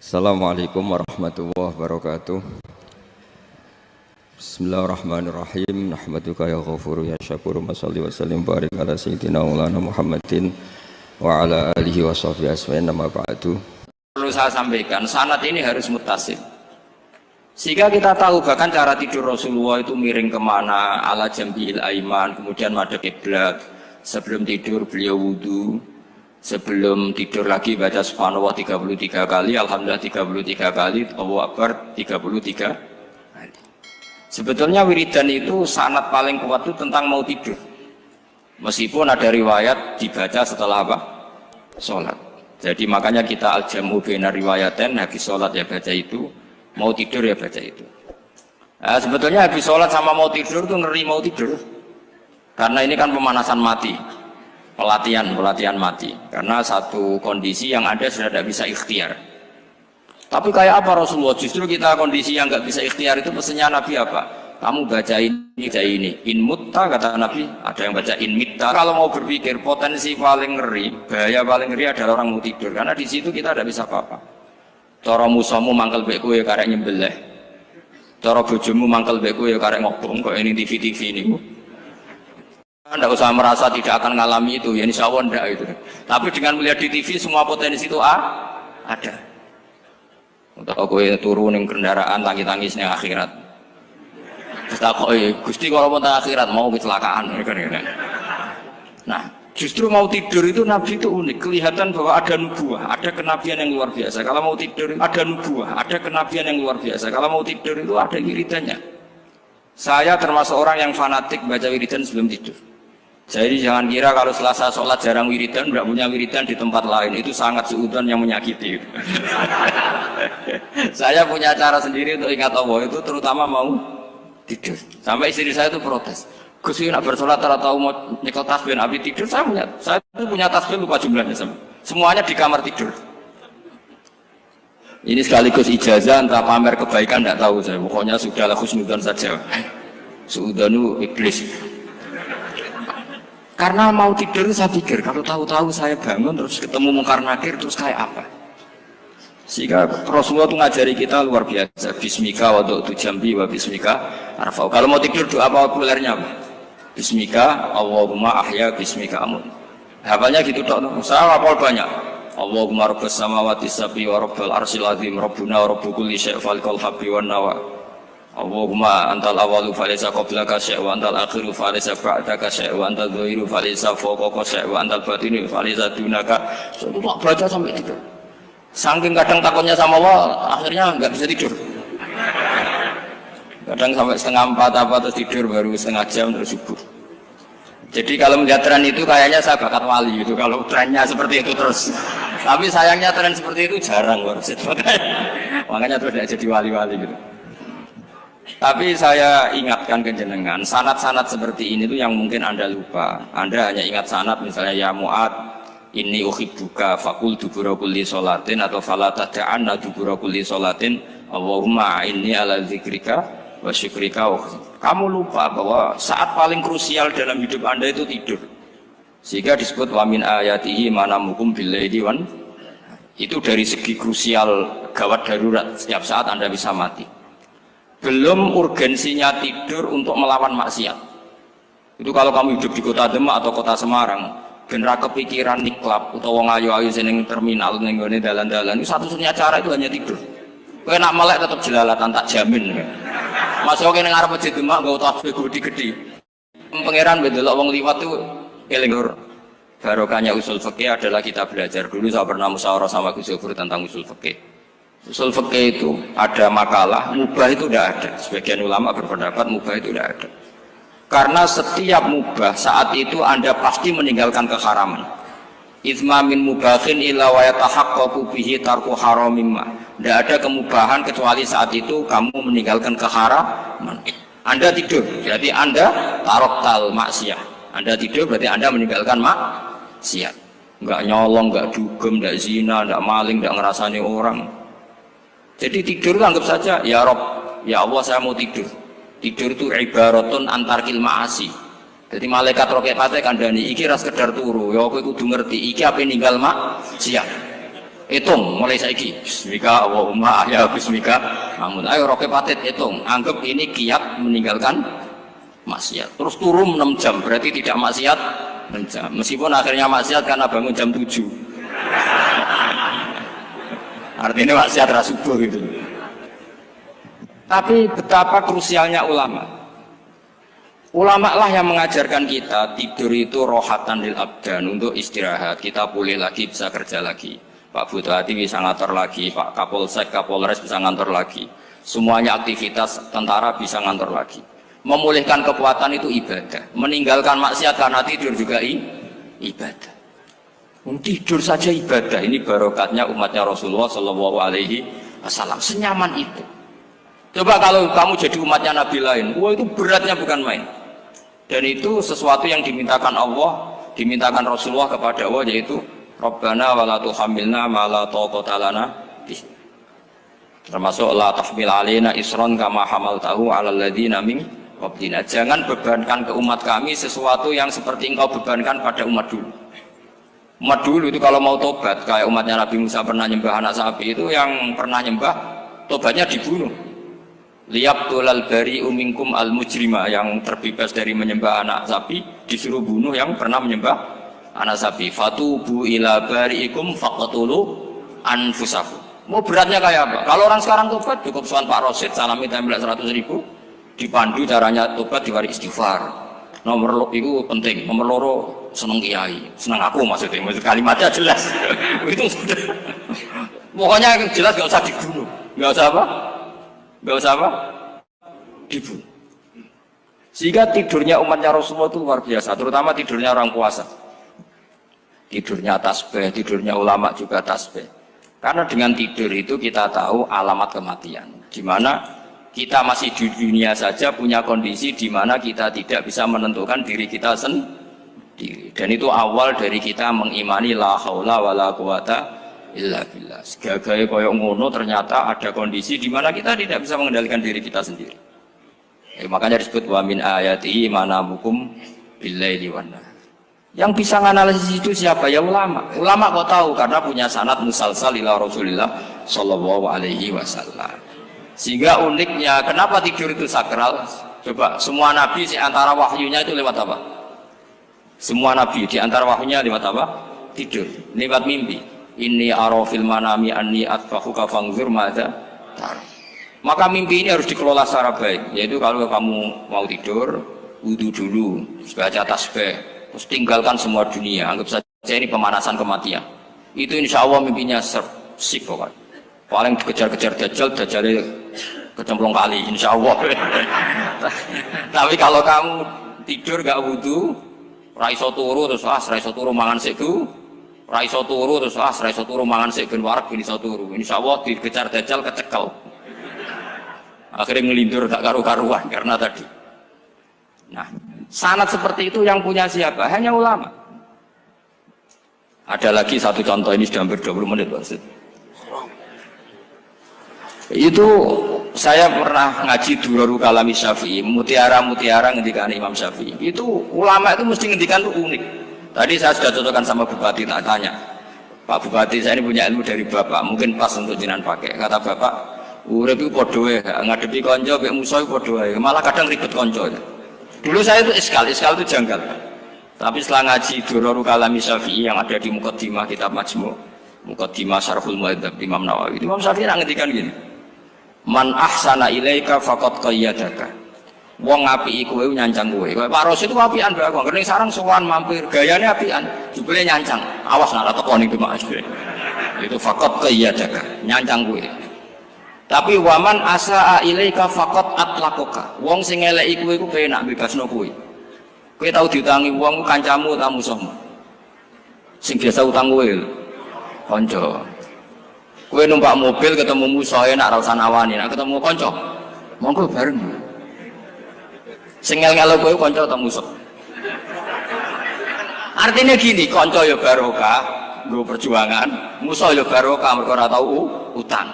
Assalamualaikum warahmatullahi wabarakatuh. Bismillahirrahmanirrahim. Nahmaduka ya ghafuru ya syakuru. Mashalli wa sallim barik ala sayyidina maulana Muhammadin wa ala alihi wa sahbihi asma'in. Nama ba'du. Perlu saya sampaikan, sanad ini harus muttasil. Sehingga kita tahu bahkan cara tidur Rasulullah itu miring kemana, ala jambil aiman, kemudian madhep kiblat. Sebelum tidur beliau wudu. Sebelum tidur lagi baca subhanallah 33 kali, alhamdulillah 33 kali, Allahu akbar 33 kali. Sebetulnya wiridan itu sanad paling kuat itu tentang mau tidur. Meskipun ada riwayat dibaca setelah apa? Sholat. Jadi makanya kita al-jam'u baina riwayaten, habis sholat ya baca itu, mau tidur ya baca itu. Nah, sebetulnya habis sholat sama mau tidur itu ngeri mau tidur. Karena ini kan pemanasan mati. Pelatihan mati, karena satu kondisi yang ada sudah tidak bisa ikhtiar. Tapi kayak apa Rasulullah? Justru kita kondisi yang nggak bisa ikhtiar itu pesannya Nabi apa? Kamu baca ini, in mutta kata Nabi, ada yang baca in mitta. Kalau mau berpikir potensi paling ngeri, bahaya paling ngeri adalah orang mau tidur, karena di situ kita tidak bisa apa-apa. Cara musuhmu mangkel beku ya karek nyembelih, cara bojomu mangkel beku ya karek ngobong kok ini TV ini. Anda usah merasa tidak akan mengalami itu, ya insya Allah enggak itu. Tapi dengan melihat di TV semua potensi itu ada. Untuk aku turun yang kendaraan tangis-tangis yang akhirat. Terus tak Gusti kalau mau akhirat mau kecelakaan. Nah, justru mau tidur itu Nabi itu unik. Kelihatan bahwa ada nubuah, ada kenabian yang luar biasa. Kalau mau tidur ada nubuah, ada kenabian yang luar biasa. Kalau mau tidur itu ada wiridannya. Saya termasuk orang yang fanatik baca wiridan sebelum tidur. Jadi jangan kira kalau Selasa sholat jarang wiridan, tidak punya wiridan di tempat lain, itu sangat suudzon yang menyakiti. Saya punya cara sendiri untuk ingat Allah itu, terutama mau tidur. Sampai istri saya itu protes. Gus ini nak bersolat tahu mau nyekel tasbih Nabi tidur, saya itu punya tasbih lupa jumlahnya semuanya di kamar tidur. Ini sekaligus ijazah entah pamer kebaikan tidak tahu saya. Pokoknya sudahlah husnudzon saja. Suudzonu iblis. Karena mau tidur saya pikir kalau tahu-tahu saya bangun terus ketemu mungkar nakir terus kayak apa. Sehingga Rasulullah itu ngajari kita luar biasa. Bismika wa du'tu jambi wa bismika arfa'u. Kalau mau tidur doa populernya apa? Bismika Allahumma ahya bismika amun. Hafalnya gitu dok. Saya hafal banyak. Allahumma rabbas samawati sab'i wa rabbal arsyil azim rabbuna wa rabbu kulli syai' falikal habbi wan nawa. Allahumma antal awalu falaysa qablaka syai' wa antal akhiru falaysa ba'daka syai' wa antal dhahiru falaysa fawqaka syai' wa antal batinu falaysa dunaka. Saya tak baca sampai tidur. Saking kadang takutnya sama Allah, akhirnya nggak bisa tidur. Kadang sampai setengah 4 apa terus tidur baru setengah jam terus subuh. Jadi kalau melihat tren itu kayaknya saya bakat wali itu kalau trennya seperti itu terus. Tapi sayangnya tren seperti itu jarang harus. Makanya terus tidak jadi wali-wali gitu. Tapi saya ingatkan ke jenengan, sanad-sanad seperti ini tuh yang mungkin Anda lupa. Anda hanya ingat sanad misalnya ya Mu'ad, inni uhibbuka faqul dubura kulli sholatin atau fala tad'anna dubura kulli sholatin Allahumma inni ala dzikrika wa syukrika. Kamu lupa bahwa saat paling krusial dalam hidup Anda itu tidur. Sehingga disebut wa min ayatihi manamukum bil-laili wan. Itu dari segi krusial gawat darurat, setiap saat Anda bisa mati. Belum urgensinya tidur untuk melawan maksiat. Itu kalau kamu hidup di kota Demak atau kota Semarang, bener kepikiran niklap atau wong ayu-ayu seneng terminal ning gone dalan-dalan, itu satu-satunya cara itu hanya tidur. Kowe nak melek tetap jelalatan tak jamin. Masuk ning ngarep masjid Demak nggo tasbih gede-gede. Pangeran ndelok wong liwat tuh eling lur. Barokahnya usul fikih adalah kita belajar dulu. Saya pernah musyawarah sama Gus Zufur tentang usul fikih. Usul fikih itu ada makalah, mubah itu tidak ada. Sebagian ulama berpendapat mubah itu tidak ada. Karena setiap mubah saat itu Anda pasti meninggalkan keharaman. Itsma min mubahin illa wa yatahaqqaqu bihi tarku haramimma. Tidak ada kemubahan kecuali saat itu kamu meninggalkan keharaman. Anda tidur, berarti Anda taroktal maksiyah. Anda tidur berarti Anda meninggalkan maksiat. Enggak nyolong, enggak dugem, enggak zina, enggak maling, enggak ngerasani orang. Jadi tidur itu anggap saja, ya Rob, ya Allah saya mau tidur. Tidur itu ibaratun antarkil ma'asi. Jadi malaikat roket pate kandani, iki ras sekedar turu, ya aku kudu ngerti, iki apa ninggal maksiat. Hitung mulai saiki. Bismika Allahumma ahya bismika amun. Ayo roke patit hitung. Anggap ini kiat meninggalkan maksiat. Terus turun 6 jam berarti tidak maksiat 6 jam. Meskipun akhirnya maksiat karena bangun jam 7. Artinya maksiat ra subuh gitu. Tapi betapa krusialnya ulama. Ulama lah yang mengajarkan kita tidur itu rohatan lil abdan, untuk istirahat. Kita pulih lagi, bisa kerja lagi. Pak Bupati bisa ngantor lagi, Pak Kapolsek, Kapolres bisa ngantor lagi. Semuanya aktivitas tentara bisa ngantor lagi. Memulihkan kekuatan itu ibadah. Meninggalkan maksiat karena tidur juga ibadah. Tidur saja ibadah. Ini barokatnya umatnya Rasulullah Shallallahu Alaihi Wasallam. Senyaman itu. Coba kalau kamu jadi umatnya Nabi lain, wah itu beratnya bukan main. Dan itu sesuatu yang dimintakan Allah, dimintakan Rasulullah kepada Allah, yaitu Rabbana wa la tuhammilna ma la taqata lana bih. Termasuk la tahmil alaina isron kama hamaltahu 'alal ladzina min qablina. Jangan bebankan ke umat kami sesuatu yang seperti engkau bebankan pada umat dulu. Umat dulu itu kalau mau tobat, kayak umatnya Nabi Musa pernah nyembah anak sapi, itu yang pernah nyembah tobatnya dibunuh. Liyaqtulal bari'u minkum al mujrima, yang terbebas dari menyembah anak sapi disuruh bunuh yang pernah menyembah anak sapi. Fatubu ila bari'ikum faqtulu anfusakum. Mau beratnya kayak apa? Kalau orang sekarang tobat cukup soal Pak Rosid salami tempel 100.000, dipandu caranya tobat diwari istighfar. Nomor itu penting, nomor loro seneng kiai, seneng aku maksudnya kalimatnya jelas. Itu sudah. Pokoknya jelas gak usah dibunuh, gak usah apa? Gak usah apa? Dibunuh. Sehingga tidurnya umatnya Rasulullah itu luar biasa, terutama tidurnya orang puasa. Tidurnya tasbih, tidurnya ulama juga tasbih. Karena dengan tidur itu kita tahu alamat kematian. Di mana kita masih di dunia saja punya kondisi di mana kita tidak bisa menentukan diri kita sendiri. Dan itu awal dari kita mengimani la haula wala quwata illa billah. Segagai koyok ngono ternyata ada kondisi di mana kita tidak bisa mengendalikan diri kita sendiri. Makanya disebut wa min ayatihi manamukum billaili wan nahar. Yang bisa menganalisis itu siapa? Ya ulama. Ulama kok tahu karena punya sanad musalsal ila Rasulillah sallallahu alaihi wasallam. Sehingga uniknya kenapa tidur itu sakral? Coba semua nabi di antara wahyunya itu lewat apa? Semua nabi di antara wahyunya lewat apa? Tidur, lewat mimpi. Inni ara fil manami anni atfahuka fanzur madza tar. Maka mimpi ini harus dikelola secara baik. Yaitu kalau kamu mau tidur, wudu dulu, baca tasbih, terus tinggalkan semua dunia, anggap saja ini pemanasan kematian. Itu insya Allah mimpinya sip pokoknya. Paling dikejar-kejar dajjal kecemplung kali, insya Allah. Tapi kalau kamu tidur gak wudu, raiso turu terus raiso turu mangan seku, raiso turu terus raiso turu mangan seku warak bin iso turu. Insya Allah dikejar dajjal kecekel. Akhirnya ngelindur gak karu-karuan karena tadi. Nah, sanad seperti itu yang punya siapa? Hanya ulama. Ada lagi satu contoh, ini sudah hampir 20 menit Pak. Itu saya pernah ngaji Durarul Kalami Syafi'i, mutiara-mutiara ngendikan Imam Syafi'i. Itu ulama itu mesti ngendikan itu unik. Tadi saya sudah cocokkan sama Bupati, tak tanya, Pak Bupati saya ini punya ilmu dari Bapak, mungkin pas untuk jenengan pakai. Kata Bapak, urip iku padha wae, ngadepi kanca mek musuh iku padha wae, malah kadang ribet kanca. Dulu saya itu iskal itu janggal. Tapi setelah ngaji Durarul Kalami Syafi'i yang ada di Muqaddimah kitab Majmu', Muqaddimah Syarhul Muhadzab Imam Nawawi, Imam Syafi'i ngendikan gini. Man ahsana ilaika faqad qayyadaka. Wong ngapiki kowe nyancang kowe. Pak Ros itu apian bae kok. Kening sareng sowan mampir, gayane apian, jebule nyancang. Awas nek teko niku Mas. Itu faqad qayyadaka, nyancang kowe. Tapi waman asaa ilaika faqad atlaqaka. Wong sing eleki kowe iku penak bebasno kowe. Kowe tau diutangi wong kancamu ta musuhmu. Sing biasa utang kowe kanca. Kowe numpak mobil ketemu musuh enak ra usah nawani, nek ketemu kanca monggo bareng. Sing ngel-ngelo kowe kanca atau musuh. Artinya gini, kanca ya barokah, nggo perjuangan, musuh ya barokah mergo ora tau utang.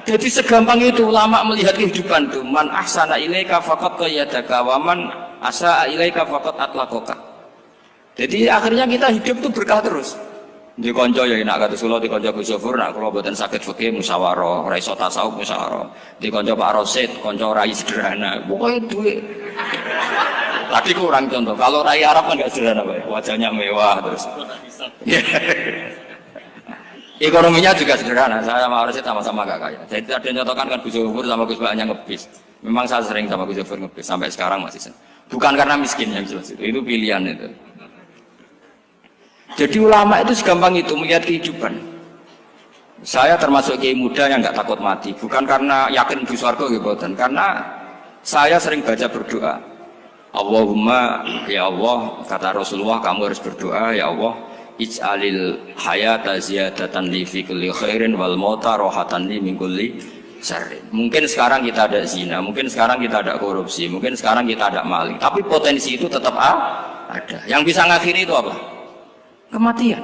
Jadi segampang itu ulama melihat kehidupan itu. Man ahsana ilaika faqad qayyadaka wa man asaa ilaika faqad atlaqaka. Jadi akhirnya kita hidup itu berkah terus. Di konco ya enak kata Solo, di konco Gus Zofur, nak kalau buatan sakit fikih musyawarah, ora iso tasawuf musyawarah. Di konco Pak Rosid, konco rai sederhana, pokoknya duit. Tadi kurang contoh, kalau rai Arab kan nggak sederhana, Pak. Wajahnya mewah terus. Ekonominya juga sederhana, saya sama Rosid sama-sama gak kaya. Jadi ada nyotokan kan Gus Zofur sama Gus Baknya ngebis. Memang saya sering sama Gus Zofur ngebis, sampai sekarang masih sering. Bukan karena miskin yang jelas itu pilihan itu. Jadi ulama itu segampang itu melihat kehidupan. Saya termasuk kiai muda yang nggak takut mati, bukan karena yakin di surga gitu, karena saya sering baca berdoa. Allahumma ya Allah, kata Rasulullah, kamu harus berdoa ya Allah, ij'alil hayata ziyadatan li fi kulli khairin wal mauta rohatan li min kulli syarrin. Mungkin sekarang kita ada zina, mungkin sekarang kita ada korupsi, mungkin sekarang kita ada maling, tapi potensi itu tetap ada. Yang bisa ngakhiri itu apa? Kematian.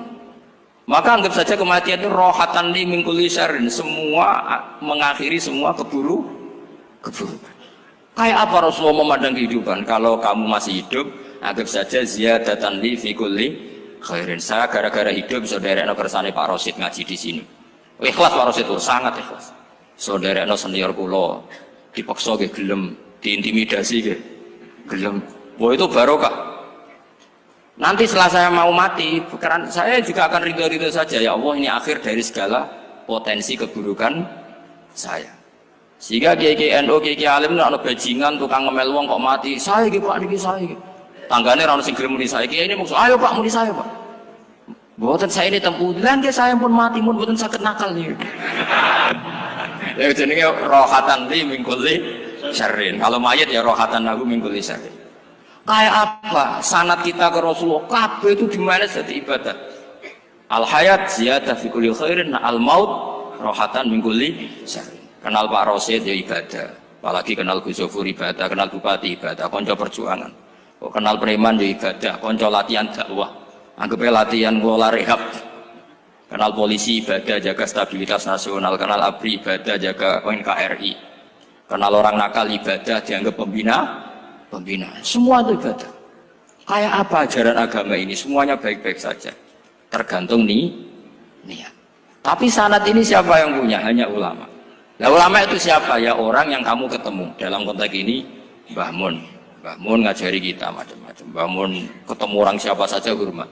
Maka anggap saja kematian itu rohatan li min kulli syarrin, semua mengakhiri semua keburukan. Kayak apa Rasulullah memandang kehidupan? Kalau kamu masih hidup, anggap saja ziyadatan li fi kulli khairin. Saya gara-gara hidup saudaranya kersane Pak Rosid ngaji di sini. Ikhlas Pak Rosid itu sangat ikhlas. Saudaranya senior kula dipaksa ke gelem, diintimidasi ke gelem. Wah itu barokah. Nanti setelah saya mau mati, karena saya juga akan ridho-ridho saja. Ya Allah, ini akhir dari segala potensi keburukan saya. Sehingga kiai NU, kiai alim, ada bajingan, tukang ngemel wong kok mati. Saya gitu Pak, niki saya gitu. Tangganya orang sing gelem muni saya. Kiai ini maksud, ayo Pak, muni saya Pak. Buatan saya ini tempuh, lan saya pun mati, pun buatan sakit nakal nih. Ya jenenge rohatan li min kulli syarrin. Kalau mayit ya rohatan lahu min kulli syarrin. Kayak apa sanad kita ke Rasulullah, kabeh itu dimana jadi ibadah. Al hayat ziyadah fi kulli khairin, al maut rohatan min kulli syarrin. Kenal Pak Rosid ya ibadah, apalagi kenal Gus Zofur ibadah, kenal bupati ibadah, konco perjuangan. Kok kenal preman ya ibadah, konco latihan dakwah, anggapnya latihan ngelola rehab. Kenal polisi ibadah, jaga stabilitas nasional, kenal ABRI ibadah, jaga NKRI. Kenal orang nakal ibadah, dianggap pembinaan, semua itu ibadah. Kayak apa ajaran agama ini? Semuanya baik-baik saja, tergantung niat. Tapi sanad ini siapa yang punya? Hanya ulama. Nah ulama itu siapa? Ya orang yang kamu ketemu. Dalam konteks ini Mbah Mun. Mbah Mun ngajari kita macam-macam. Mbah Mun ketemu orang siapa saja hormat.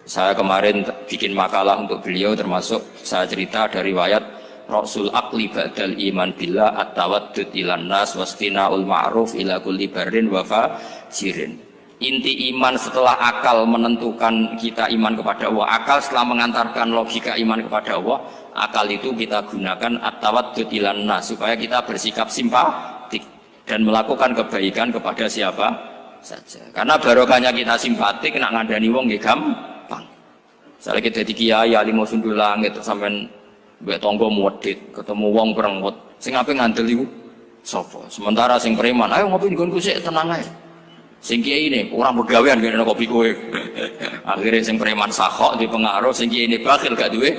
Saya kemarin bikin makalah untuk beliau, termasuk saya cerita dari riwayat Rasul akli ba'dal iman billah at-tawaddud ilan nas wastina'ul ma'ruf ila kulli barrin wa fajirin. Inti iman setelah akal menentukan kita iman kepada Allah, akal setelah mengantarkan logika iman kepada Allah, akal itu kita gunakan at-tawaddud ilan nas supaya kita bersikap simpatik dan melakukan kebaikan kepada siapa saja. Karena barokahnya kita simpatik, nak ngandani wong nggih gampang. Misalnya kita di kiai alim sundul langit sampean mbek tangga muwedhit, ketemu wong perengut, sing ape ngandel iku sapa? Sementara sing preman, ayo ngopi nggonku sik tenang ae. Sing kiai ini orang begawean ngene kopi kowe. Akhirnya sing preman sakhok di pengaruh, sing kiai ini bakhil gak duwe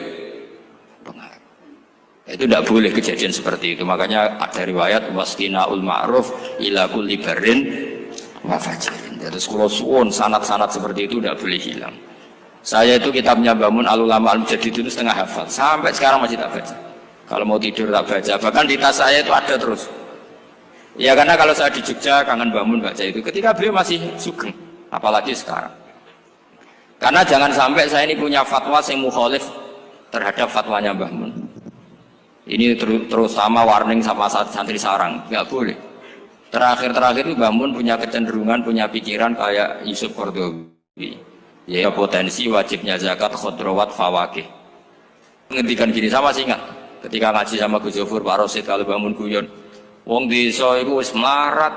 pengaruh. Itu tidak boleh kejadian seperti itu. Makanya ada riwayat wasqinaul ma'ruf ila kulli barrin wa fajirin. Terus kula suwun sanad-sanad seperti itu tidak boleh hilang. Saya itu kitabnya Bangun Al-Ulama Al-Mujaddid itu setengah hafal, sampai sekarang masih tak baca. Kalau mau tidur tak baca, bahkan di tas saya itu ada terus. Ya karena kalau saya di Jogja kangen Bangun baca itu, ketika beliau masih sugeng, apalagi sekarang. Karena jangan sampai saya ini punya fatwa yang mukhalif terhadap fatwanya Mbah Mun. Ini terutama warning sama santri sarang, nggak boleh. Terakhir itu Mbah Mun punya kecenderungan, punya pikiran kayak Yusuf Qaradawi. Ya potensi wajibnya zakat khodrowat fawakih. Ngendikan gini sama sih ingat ketika ngaji sama Gus Zofur Pak Rosid kalau bangun guyon wong desa iku wis melarat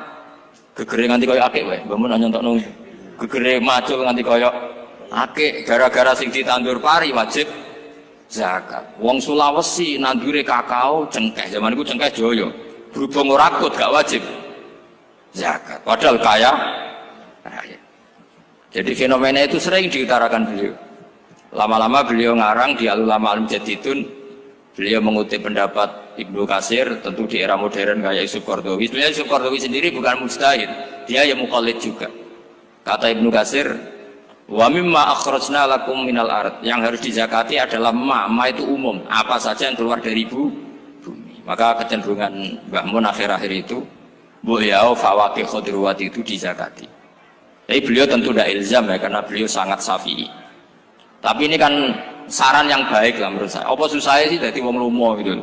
gegere nganti koyo akeh wae bangun nyontokno gegere macul nganti koyo akeh gara-gara sing ditandur pari wajib zakat. Wong Sulawesi nandure kakao cengkeh, zaman iku cengkeh joyo berhubung ora akut gak wajib zakat padahal kaya. Jadi fenomena itu sering diutarakan beliau. Lama-lama beliau ngarang di Al-Ulama Al-Mujaddidun, beliau mengutip pendapat Ibnu Katsir, tentu di era modern kayak Yusuf Qaradawi. Sebenarnya Yusuf Qaradawi sendiri bukan mujtahid, dia yang muqallid juga. Kata Ibnu Katsir, Wa mimma akhrajna lakum minal ard. Yang harus dizakati adalah ma itu umum, apa saja yang keluar dari bumi. Maka kecenderungan Mbah Mun akhir-akhir itu beliau fawaqih khudrawat itu dizakati. Tapi beliau tentu tidak ilzam ya, karena beliau sangat syafi'i. Tapi ini kan saran yang baik lah menurut saya. Apa susah sih jadi wong lomo gitu.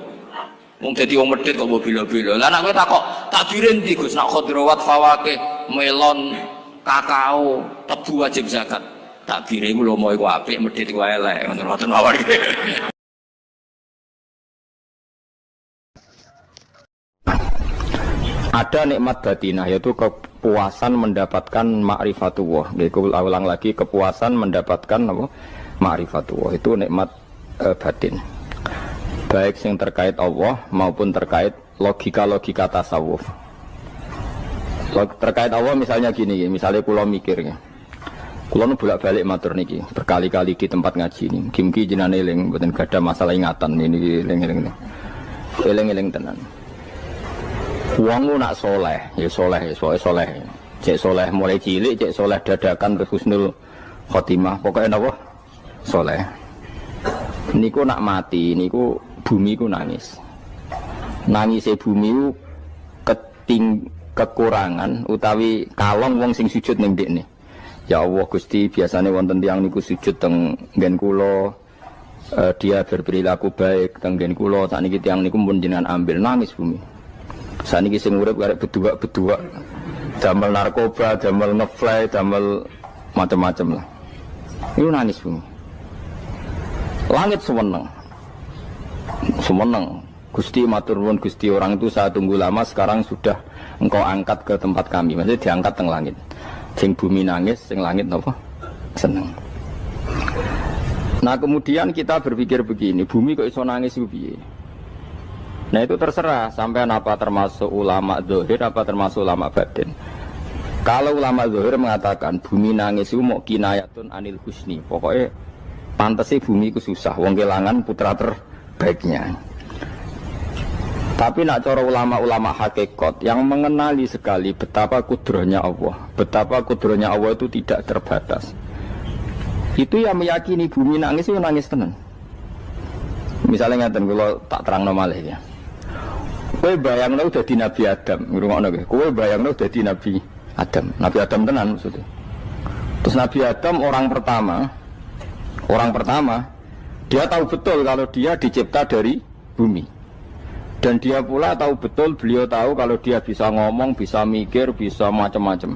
Wong dadi wong medhit kok bila-bila. Lah nek kowe takok takbire ndi Gus? Nek khudrawat fawaqih melon kakao tebu wajib zakat. Takbire iku lomo iku apik, medhit iku elek, ngoten mawon. Ada nikmat batinah, yaitu kepuasan mendapatkan ma'rifatullah. Aku ulang lagi, kepuasan mendapatkan apa? Ma'rifatullah. Itu nikmat batin. Baik yang terkait Allah maupun terkait logika-logika tasawuf. Terkait Allah misalnya gini, misalnya pulau mikirnya. Kulo nu bolak-balik matur niki berkali-kali di tempat ngaji ini. Kim-ki jenane eling mboten gadah masalah ingatan ini eling-eling. Eling-eling tenan. Wong nak soleh, ya soleh, soleh. Cek soleh mulai cilik, cek soleh dadakan terus husnul khotimah. Pokoknya napa? Soleh. Niku nak mati, niku bumi ku nangis. Nangise bumi ku kekurangan utawi kalong wong sing sujud ning ndekne. Ya Allah Gusti, biasanya wonten tiyang niku sujud teng nggen kula, dia berperilaku baik teng nggen kula, sakniki tiyang niku pun jenengan ambil, nangis bumi. Sakniki sing urip arek bedua-bedua, damel narkoba, damel ngefly, damel macam-macam lah. Iku nangis bumi. Langit semeneng. Semeneng. Gusti matur nuwun Gusti, orang itu saya tunggu lama, sekarang sudah engkau angkat ke tempat kami. Maksudnya diangkat teng langit. Sing bumi nangis, sing langit apa? Seneng. Nah kemudian kita berpikir begini, bumi kok iso nangis piye? Nah itu terserah, sampean apa termasuk ulama zahir, apa termasuk ulama batin. Kalau ulama zahir mengatakan bumi nangis itu mau kinayatun anil husni, pokoknya pantasnya bumi itu susah, wong kelangan putra terbaiknya. Tapi nak cara ulama-ulama hakikat yang mengenali sekali betapa kudrohnya Allah, betapa kudrohnya Allah itu tidak terbatas. Itu yang meyakini bumi nangis itu nangis tenan. Misalnya ngaten kalau tak terang malih ya. Kowe bayangno dadi Nabi Adam, ngrungokno kowe. Kowe bayangno dadi Nabi Adam. Nabi Adam tenan maksudnya. Terus Nabi Adam orang pertama dia tahu betul kalau dia dicipta dari bumi. Dan dia pula tahu betul, beliau tahu kalau dia bisa ngomong, bisa mikir, bisa macam-macam.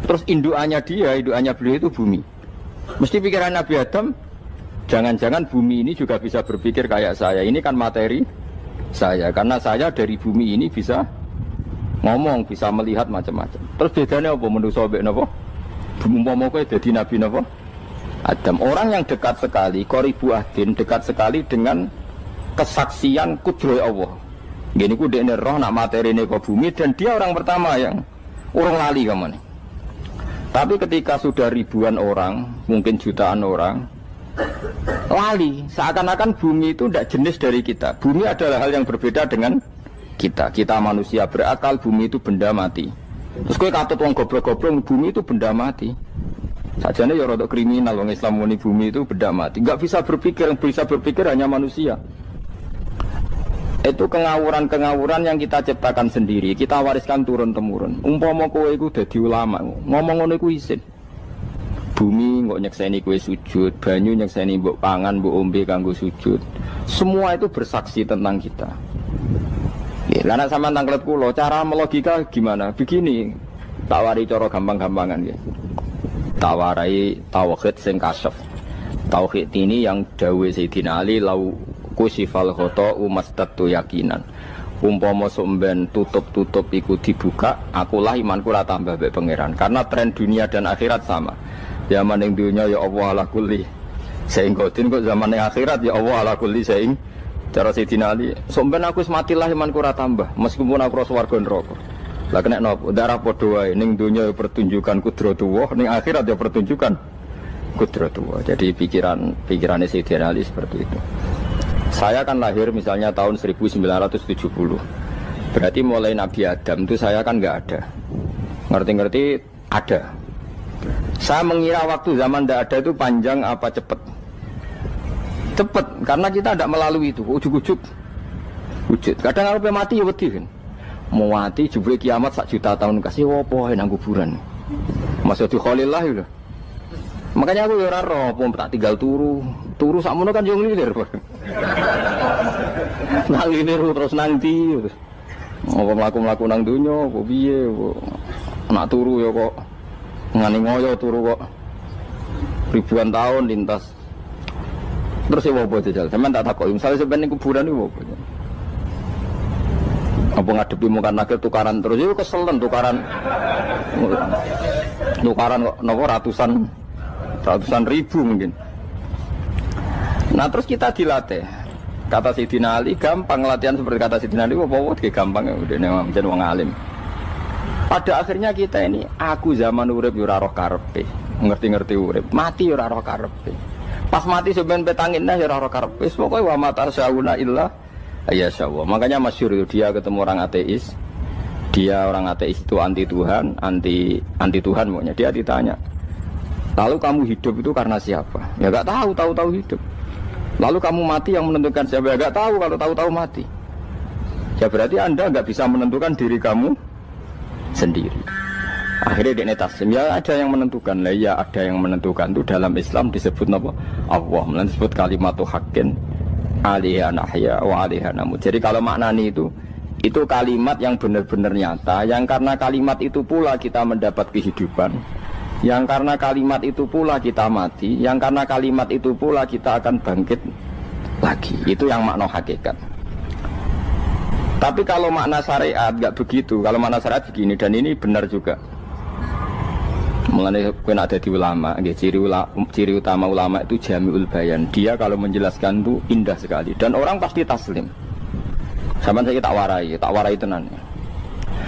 Terus indukannya beliau itu bumi. Mesti pikiran Nabi Adam, jangan-jangan bumi ini juga bisa berpikir kayak saya. Ini kan materi saya, karena saya dari bumi ini bisa ngomong, bisa melihat macam-macam. Terus bedanya apa menurut sobat napa? Umpama kowe dadi Nabi napa? Adam, orang yang dekat sekali, qoribu ahdin, dekat sekali dengan kesaksian kudroh Allah. Gini ku dekne roh nak materi ini ke bumi, dan dia orang pertama yang urung lali kemana. Tapi ketika sudah ribuan orang, mungkin jutaan orang, lali. Seakan-akan bumi itu tidak jenis dari kita. Bumi adalah hal yang berbeda dengan kita. Kita manusia berakal, bumi itu benda mati. Terus kowe katut wong goblok-goblok, bumi itu benda mati. Sajane ya rada kriminal wong Islam muni bumi itu benda mati. Enggak bisa berpikir, yang bisa berpikir hanya manusia. Itu kengawuran-kengawuran yang kita ciptakan sendiri, kita wariskan turun-temurun. Umpama kowe iku dadi ulama, ngomong ngono iku isin. Bumi kok nyekseni kowe sujud, banyu nyekseni mbok pangan, mbok ombe kanggo sujud. Semua itu bersaksi tentang kita. Ya, lan sampean tanglet kula, cara melogika gimana? Begini, tak wari cara gampang-gampangan ya. Tak warai tauhid sing kasyaf. Tauhid ini yang dawuh Sayyidina Ali lau kusifal khoto umastatu yakinan. Umpama somben tutup-tutup iku dibuka, akulah imanku ora tambah mbek pangeran. Karena tren dunia dan akhirat sama. Zaman ning dunia ya Allah ala kulli saing kodin, kok zaman ning akhirat ya Allah ala kulli saing. Cara Sayyidina Ali, somben aku wis matilah imanku ora tambah, meskipun aku ora swarga neraka. Lah kena napa? Darah padha wae, ning dunia ya pertunjukan kudratullah, ning akhirat ya pertunjukan kudratullah. Jadi pikirannya Sayyidina Ali seperti itu. Saya kan lahir misalnya tahun 1970. Berarti mulai Nabi Adam itu saya kan nggak ada. Ngerti-ngerti ada. Saya mengira waktu zaman tidak ada itu panjang apa cepat? Cepat, karena kita tidak melalui itu. Ujuk-ujuk wujud. Kadang kalau mati ya wedi kan. Mau mati jebule kiamat 1 juta tahun kasih opo nang kuburan. Masih di Khalillah itu. Makanya aku ya ora roh, tak tinggal turu sakmono kan yo nglilir. Nang nglilir terus nang ndi. Apa mlaku-mlaku nang donya, apa piye, nak turu ya kok ngani ngoyo turu kok ribuan tahun lintas. Terus ya apa jajal? Sampeyan tak takoki, misale sampeyan ning kuburan iku apa? Apa ngadepi muka nakil tukaran terus itu keselen tukaran kok nopo ratusan ribu mungkin. Nah terus kita dilatih. Kata Sidina Ali gampang latihan seperti kata Sidina Ali apa gampang ya udah menjadi wong alim. Pada akhirnya kita ini aku zaman urip yo ora roh karepe, ngerti-ngerti urip, mati yo ora roh karepe. Pas mati sampean petangin yo ora roh karepe. Pokoke wa matar sauna illa ya syawah. Makanya masyhur itu dia ketemu orang ateis. Dia orang ateis itu anti Tuhan, anti Tuhan pokoknya. Dia ditanya, lalu kamu hidup itu karena siapa? Ya enggak tahu hidup. Lalu kamu mati yang menentukan siapa? Ya enggak tahu, kalau tahu mati. Ya berarti Anda enggak bisa menentukan diri kamu sendiri. Akhirnya dia taslim, ya ada yang menentukan. Lah ya ada yang menentukan itu dalam Islam disebut apa? Allah, disebut kalimatu haqqin alaiha nahya wa alaiha namut. Jadi kalau maknanya itu kalimat yang benar-benar nyata, yang karena kalimat itu pula kita mendapat kehidupan, yang karena kalimat itu pula kita mati, yang karena kalimat itu pula kita akan bangkit lagi. Itu yang makna hakikat. Tapi kalau makna syariat enggak begitu. Kalau makna syariat begini, dan ini benar juga. Mengenai kena ada di ulama, ciri utama ulama itu jami'ul bayan. Dia kalau menjelaskan itu indah sekali dan orang pasti taslim. Sama saya tak warai tenan.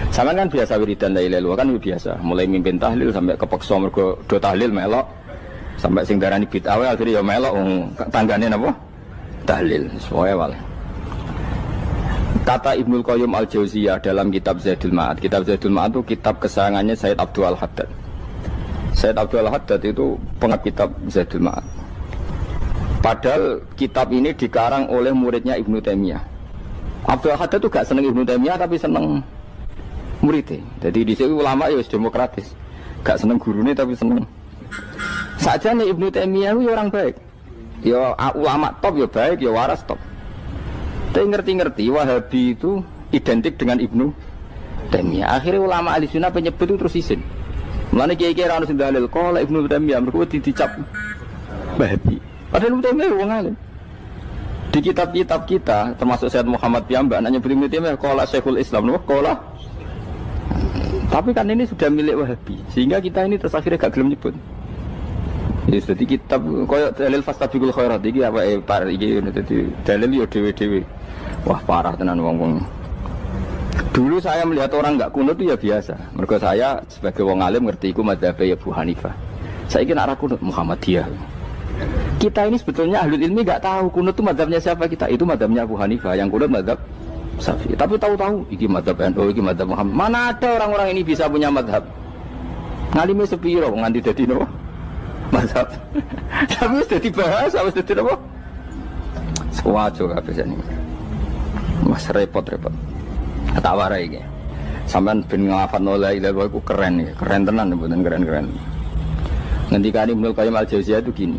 Sama kan biasa wiridan la ilaha illallah kan biasa, mulai mimpin tahlil sampai kepeksa mergo do tahlil melok, sampai sing darani bid'ah akhirnya ya melok tanggane napa? Tahlil. Soale wae. Kata Ibnul Qayyim Al-Jauziyah dalam kitab Zadul Ma'ad. Kitab Zadul Ma'ad itu kitab kesayangannya Sayyid Abdul Al-Haddad. Sayyid Abdul Haddad itu pengarang kitab Zadul Ma'ad. Padahal kitab ini dikarang oleh muridnya Ibnu Taimiyah. Abdul Haddad itu gak seneng Ibnu Taimiyah tapi seneng muridnya. Jadi di sini ulama ya demokratis. Gak seneng gurunya tapi seneng. Saja nih Ibnu Taimiyah itu orang baik. Ya ulama top ya baik, ya waras top. Tapi ngerti-ngerti Wahabi itu identik dengan Ibnu Taimiyah. Akhirnya ulama ahli sunnah penyebut itu terus isin. Mulane kiai-kiai ra ono sing dalil kala Ibnu Taimiyah mergo dicap Wahabi. Padahal Ibnu Taimiyah wong alim. Di kitab-kitab kita termasuk Syekh Muhammad piyambak nanya Ibnu Taimiyah kala Syekhul Islam no kala. Tapi kan ini sudah milik Wahabi sehingga kita ini terus akhirnya gak gelem nyebut. Jadi kitab koyo dalil fastabiqul khairat iki apa par iki dadi dalil yo dhewe-dhewe. Wah parah tenan wong-wong. Dulu saya melihat orang enggak kunut itu ya biasa. Mergo saya sebagai wong alim ngerti iku mazhab Abu Hanifah. Saiki nek ora kunut Muhammadiyah. Kita ini sebetulnya ahli ilmi enggak tahu kunut itu mazhabnya siapa kita. Itu mazhabnya Abu Hanifah, yang kunut mazhab Syafi'i. Tapi tahu-tahu iki mazhab NU, iki mazhab Muhammad. Mana ada orang-orang ini bisa punya mazhab? Ngalime sepiro nganti dadi no? Mazhab. Tapi wis dadi bahasa, wis dadi apa? Sewajo kabeh jane. Mas repot-repot. Tak warai iki. Sampeyan ben nglafadzno la ilaha illallah iku keren iki, keren tenan mboten keren-keren. Ngendikane Ibnu Qayyim Al-Jauziyah itu gini.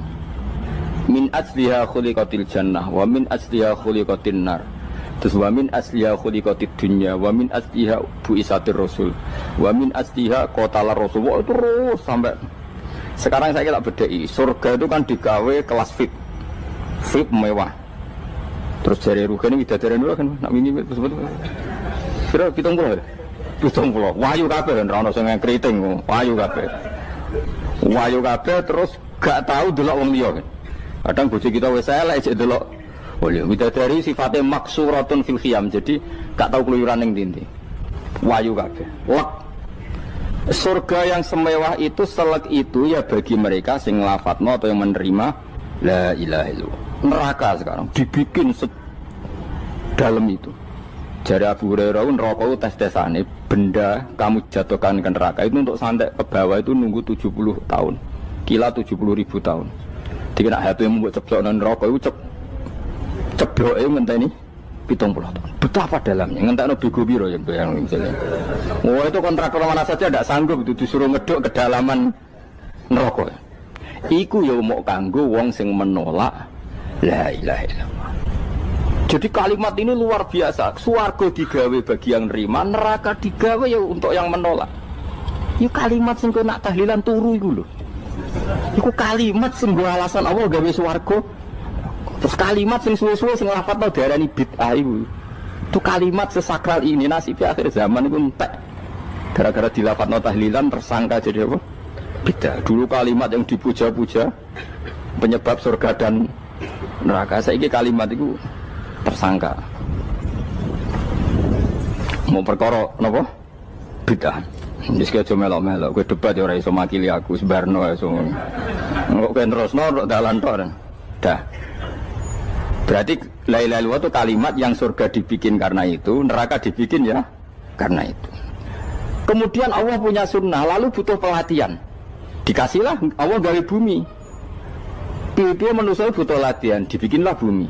Min asliha khuliqatil jannah wa min asliha khuliqatin nar. Terus wa min asliha khuliqatid dunya wa min asliha buisatir rasul wa min asliha qatalar rasul. Wah, terus sampai sekarang saya tak bedai. Surga itu kan digawe kelas VIP. VIP mewah. Terus jari rugane widadari dulu kan nak wingi sebut. Kira 70. 70. Wayu kabeh kan ora ono sing kriting, wayu kabeh. Wayu kabeh terus gak tahu delok wong liya kan. Kadang bojo kita wis elek jek delok. Oh iya, widadari sifatnya maksuratun fil khiyam. Jadi gak tahu keluyuran ning ndi. Wayu kabeh. Lek surga yang semewah itu selek itu ya bagi mereka sing nglafatno atau yang menerima la ilaha illallah. Neraka sekarang dibikin dalam itu. Jari Abu Hurairah neraka tes-tesane benda kamu jatuhkan ke neraka itu untuk sampai ke bawah itu nunggu 70 tahun. Kila 70.000 tahun. Jadi nak hati yang membuat ceplok dan neraka itu ceplok itu ngenteni 70 tahun. Betapa dalamnya ngenteni bigo biro ya bayang misalnya. Oh itu kontraktor mana saja tidak sanggup itu disuruh ngeduk ke dalaman neraka. Iku ya mau kanggo wong sing menolak la ilaha illallah. Jadi kalimat ini luar biasa. Swarga digawe bagi yang nerima, neraka digawe ya untuk yang menolak. Itu kalimat sing nak tahlilan turu iku lho. Iku kalimat sing nggo alasan Allah gawe swarga. Terus kalimat sing suwe-suwe sing lafadzno diarani bid'ah iku. Itu kalimat sesakral ini nasibnya akhir zaman iku entek. Gara-gara dilafadzno tahlilan tersangka jadi apa? Bid'ah. Dulu kalimat yang dipuja-puja penyebab surga dan neraka. Saiki kalimat itu tersangka. Mau perkara napa? Bid'ah. Wis aja melok-melok, kowe debat ya ora iso makili aku sebarno iso. Kok kowe terusno dalan tok. Dah. Berarti la ilaha illallah itu kalimat yang surga dibikin karena itu, neraka dibikin ya karena itu. Kemudian Allah punya sunnah, lalu butuh pelatihan. Dikasihlah Allah gawe bumi. Piye manusia butuh latihan, dibikinlah bumi.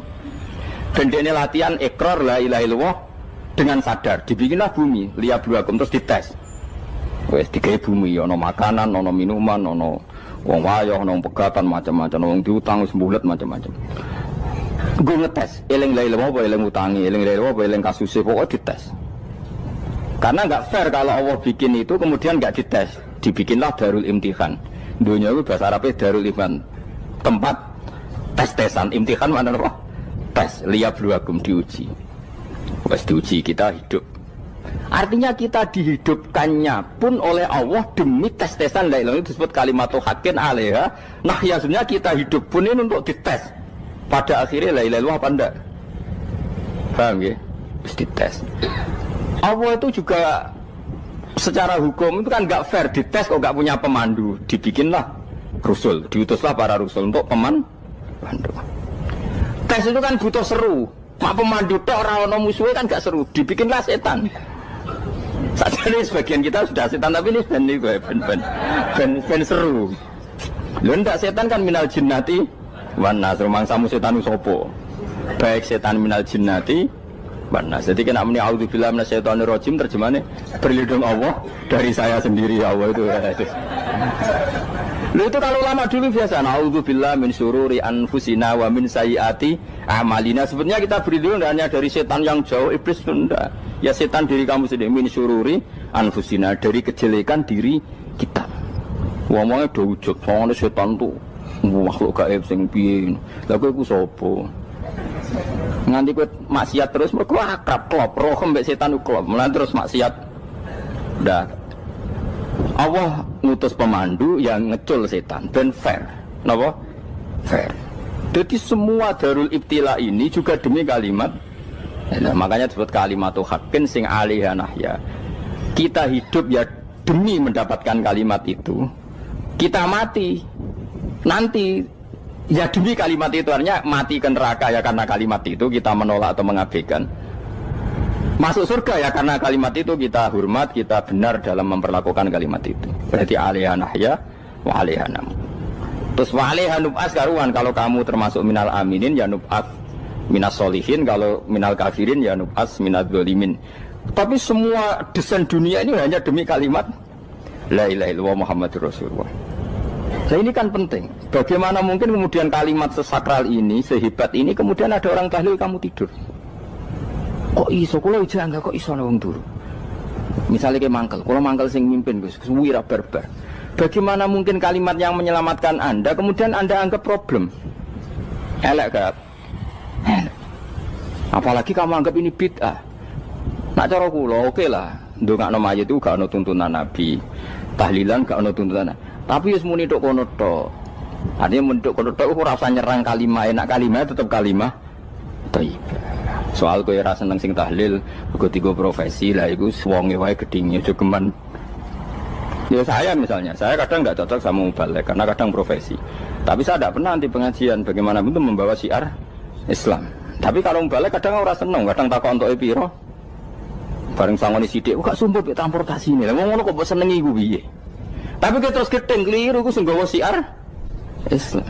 Dan ini latihan ikrar la ilaha illallah dengan sadar, dibikinlah bumi, liyabluwakum terus dites. Wes digawe bumi, ono makanan, ono minuman, ono wong wayah, ono pegatan macam-macam, wong diutang sembulet macam-macam. Gue ngetes, eling la ilaha illallah apa eling utangi, eling la ilaha illallah apa eling kasuse, pokoknya dites. Karena nggak fair kalau Allah bikin itu kemudian nggak dites, dibikinlah darul imtihan. Dunia itu bahasa Arabnya darul imtihan, tempat tes-tesan. Imtihan mana apa? Tes, liyabluwakum, diuji. Wes diuji kita hidup. Artinya kita dihidupkannya pun oleh Allah demi tes-tesan la ilaha, itu disebut kalimatul haqqin alaiha. Nah ya sebenarnya kita hidup pun ini untuk dites. Pada akhirnya la ilaha illallah apa enggak? Paham ya? Terus dites. Allah itu juga secara hukum itu kan enggak fair, dites kok enggak punya pemandu. Dibikinlah Rasul, diutuslah para Rasul untuk pemandu. Tes itu kan butuh seru. Mak pemandu tok ora ono musuhe kan enggak seru. Dibikinlah setan. Saja ini sebagian kita sudah setan tapi ini ben seru. Lho ndak setan kan minal jinnati wan nas, rumangsamu setan usopo. Baik setan minal jinnati wan nas. Jadi kena muni auzubillahi minasyaitonir rajim, terjemahnya berlindung Allah dari saya sendiri. Allah itu. Lho itu kalau lama dulu biasa auzubillahi min syururi anfusina wa min sayyiati amalina. Sebenarnya kita berlindung hanya dari setan yang jauh, iblis itu enggak. Ya setan diri kamu sendiri, min syururi anfusina, dari kejelekan diri kita. Ngomongnya do wujud, soalnya setan tuh makhluk gaib sing piye. Lah kowe iku sapa? Nganti kowe maksiat terus mergo akrab klop, roh mbek setan klop. Mulane terus maksiat. Dah. Allah ngutus pemandu yang ngecul setan ben fair. Napa? Fair. Jadi semua darul ibtila ini juga demi kalimat. Nah, makanya disebut kalimatul haqqin sing alaiha nahya. Kita hidup ya demi mendapatkan kalimat itu. Kita mati nanti ya demi kalimat itu, artinya mati ke neraka ya karena kalimat itu kita menolak atau mengabaikan. Masuk surga ya karena kalimat itu kita hormat, kita benar dalam memperlakukan kalimat itu. Berarti alaiha nahya wa alaiha nam. Terus wa alaiha nub'as karuan, kalau kamu termasuk minal aminin ya nub'as minas solihin, kalau minal kafirin ya nub'as minaz zalimin. Tapi semua desain dunia ini hanya demi kalimat la ilaha illallah Muhammadur Rasulullah. Nah ini kan penting. Bagaimana mungkin kemudian kalimat sesakral ini, sehebat ini, kemudian ada orang tahlil kamu tidur. Kok iso kula janggal kok iso wong turu. Misalnya kayak mangkel, kalau mangkel sing mimpin Gus, wira barbar. Bagaimana mungkin kalimat yang menyelamatkan Anda kemudian Anda anggap problem? Elek gak? Apalagi kamu anggap ini bid'ah. Nak cara kula oke lah, ndongakno mayit itu gak ono tuntunan Nabi. Tahlilan gak ono tuntunan. Tapi wis muni tok kono tok. Artinya menduk kono tok ora usah nyerang kalimah, enak kalimah tetap kalimah thayyibah. Soal kowe ora seneng sing tahlil, mergo tiga profesi lah iku wonge wae gedhinge aja geman. Ya saya misalnya, saya kadang enggak cocok sama mubalek karena kadang profesi. Tapi saya tidak pernah anti pengajian, bagaimana itu membawa syiar Islam. Tapi kalau mubalek kadang ora seneng, kadang takok entuk piro. Bareng sangoni sithik kok sumput mek transportasi ini. Lah ngono kok mbok senengi iku piye? Tapi kita terus gedeng keliru ku sing gawa siar Islam.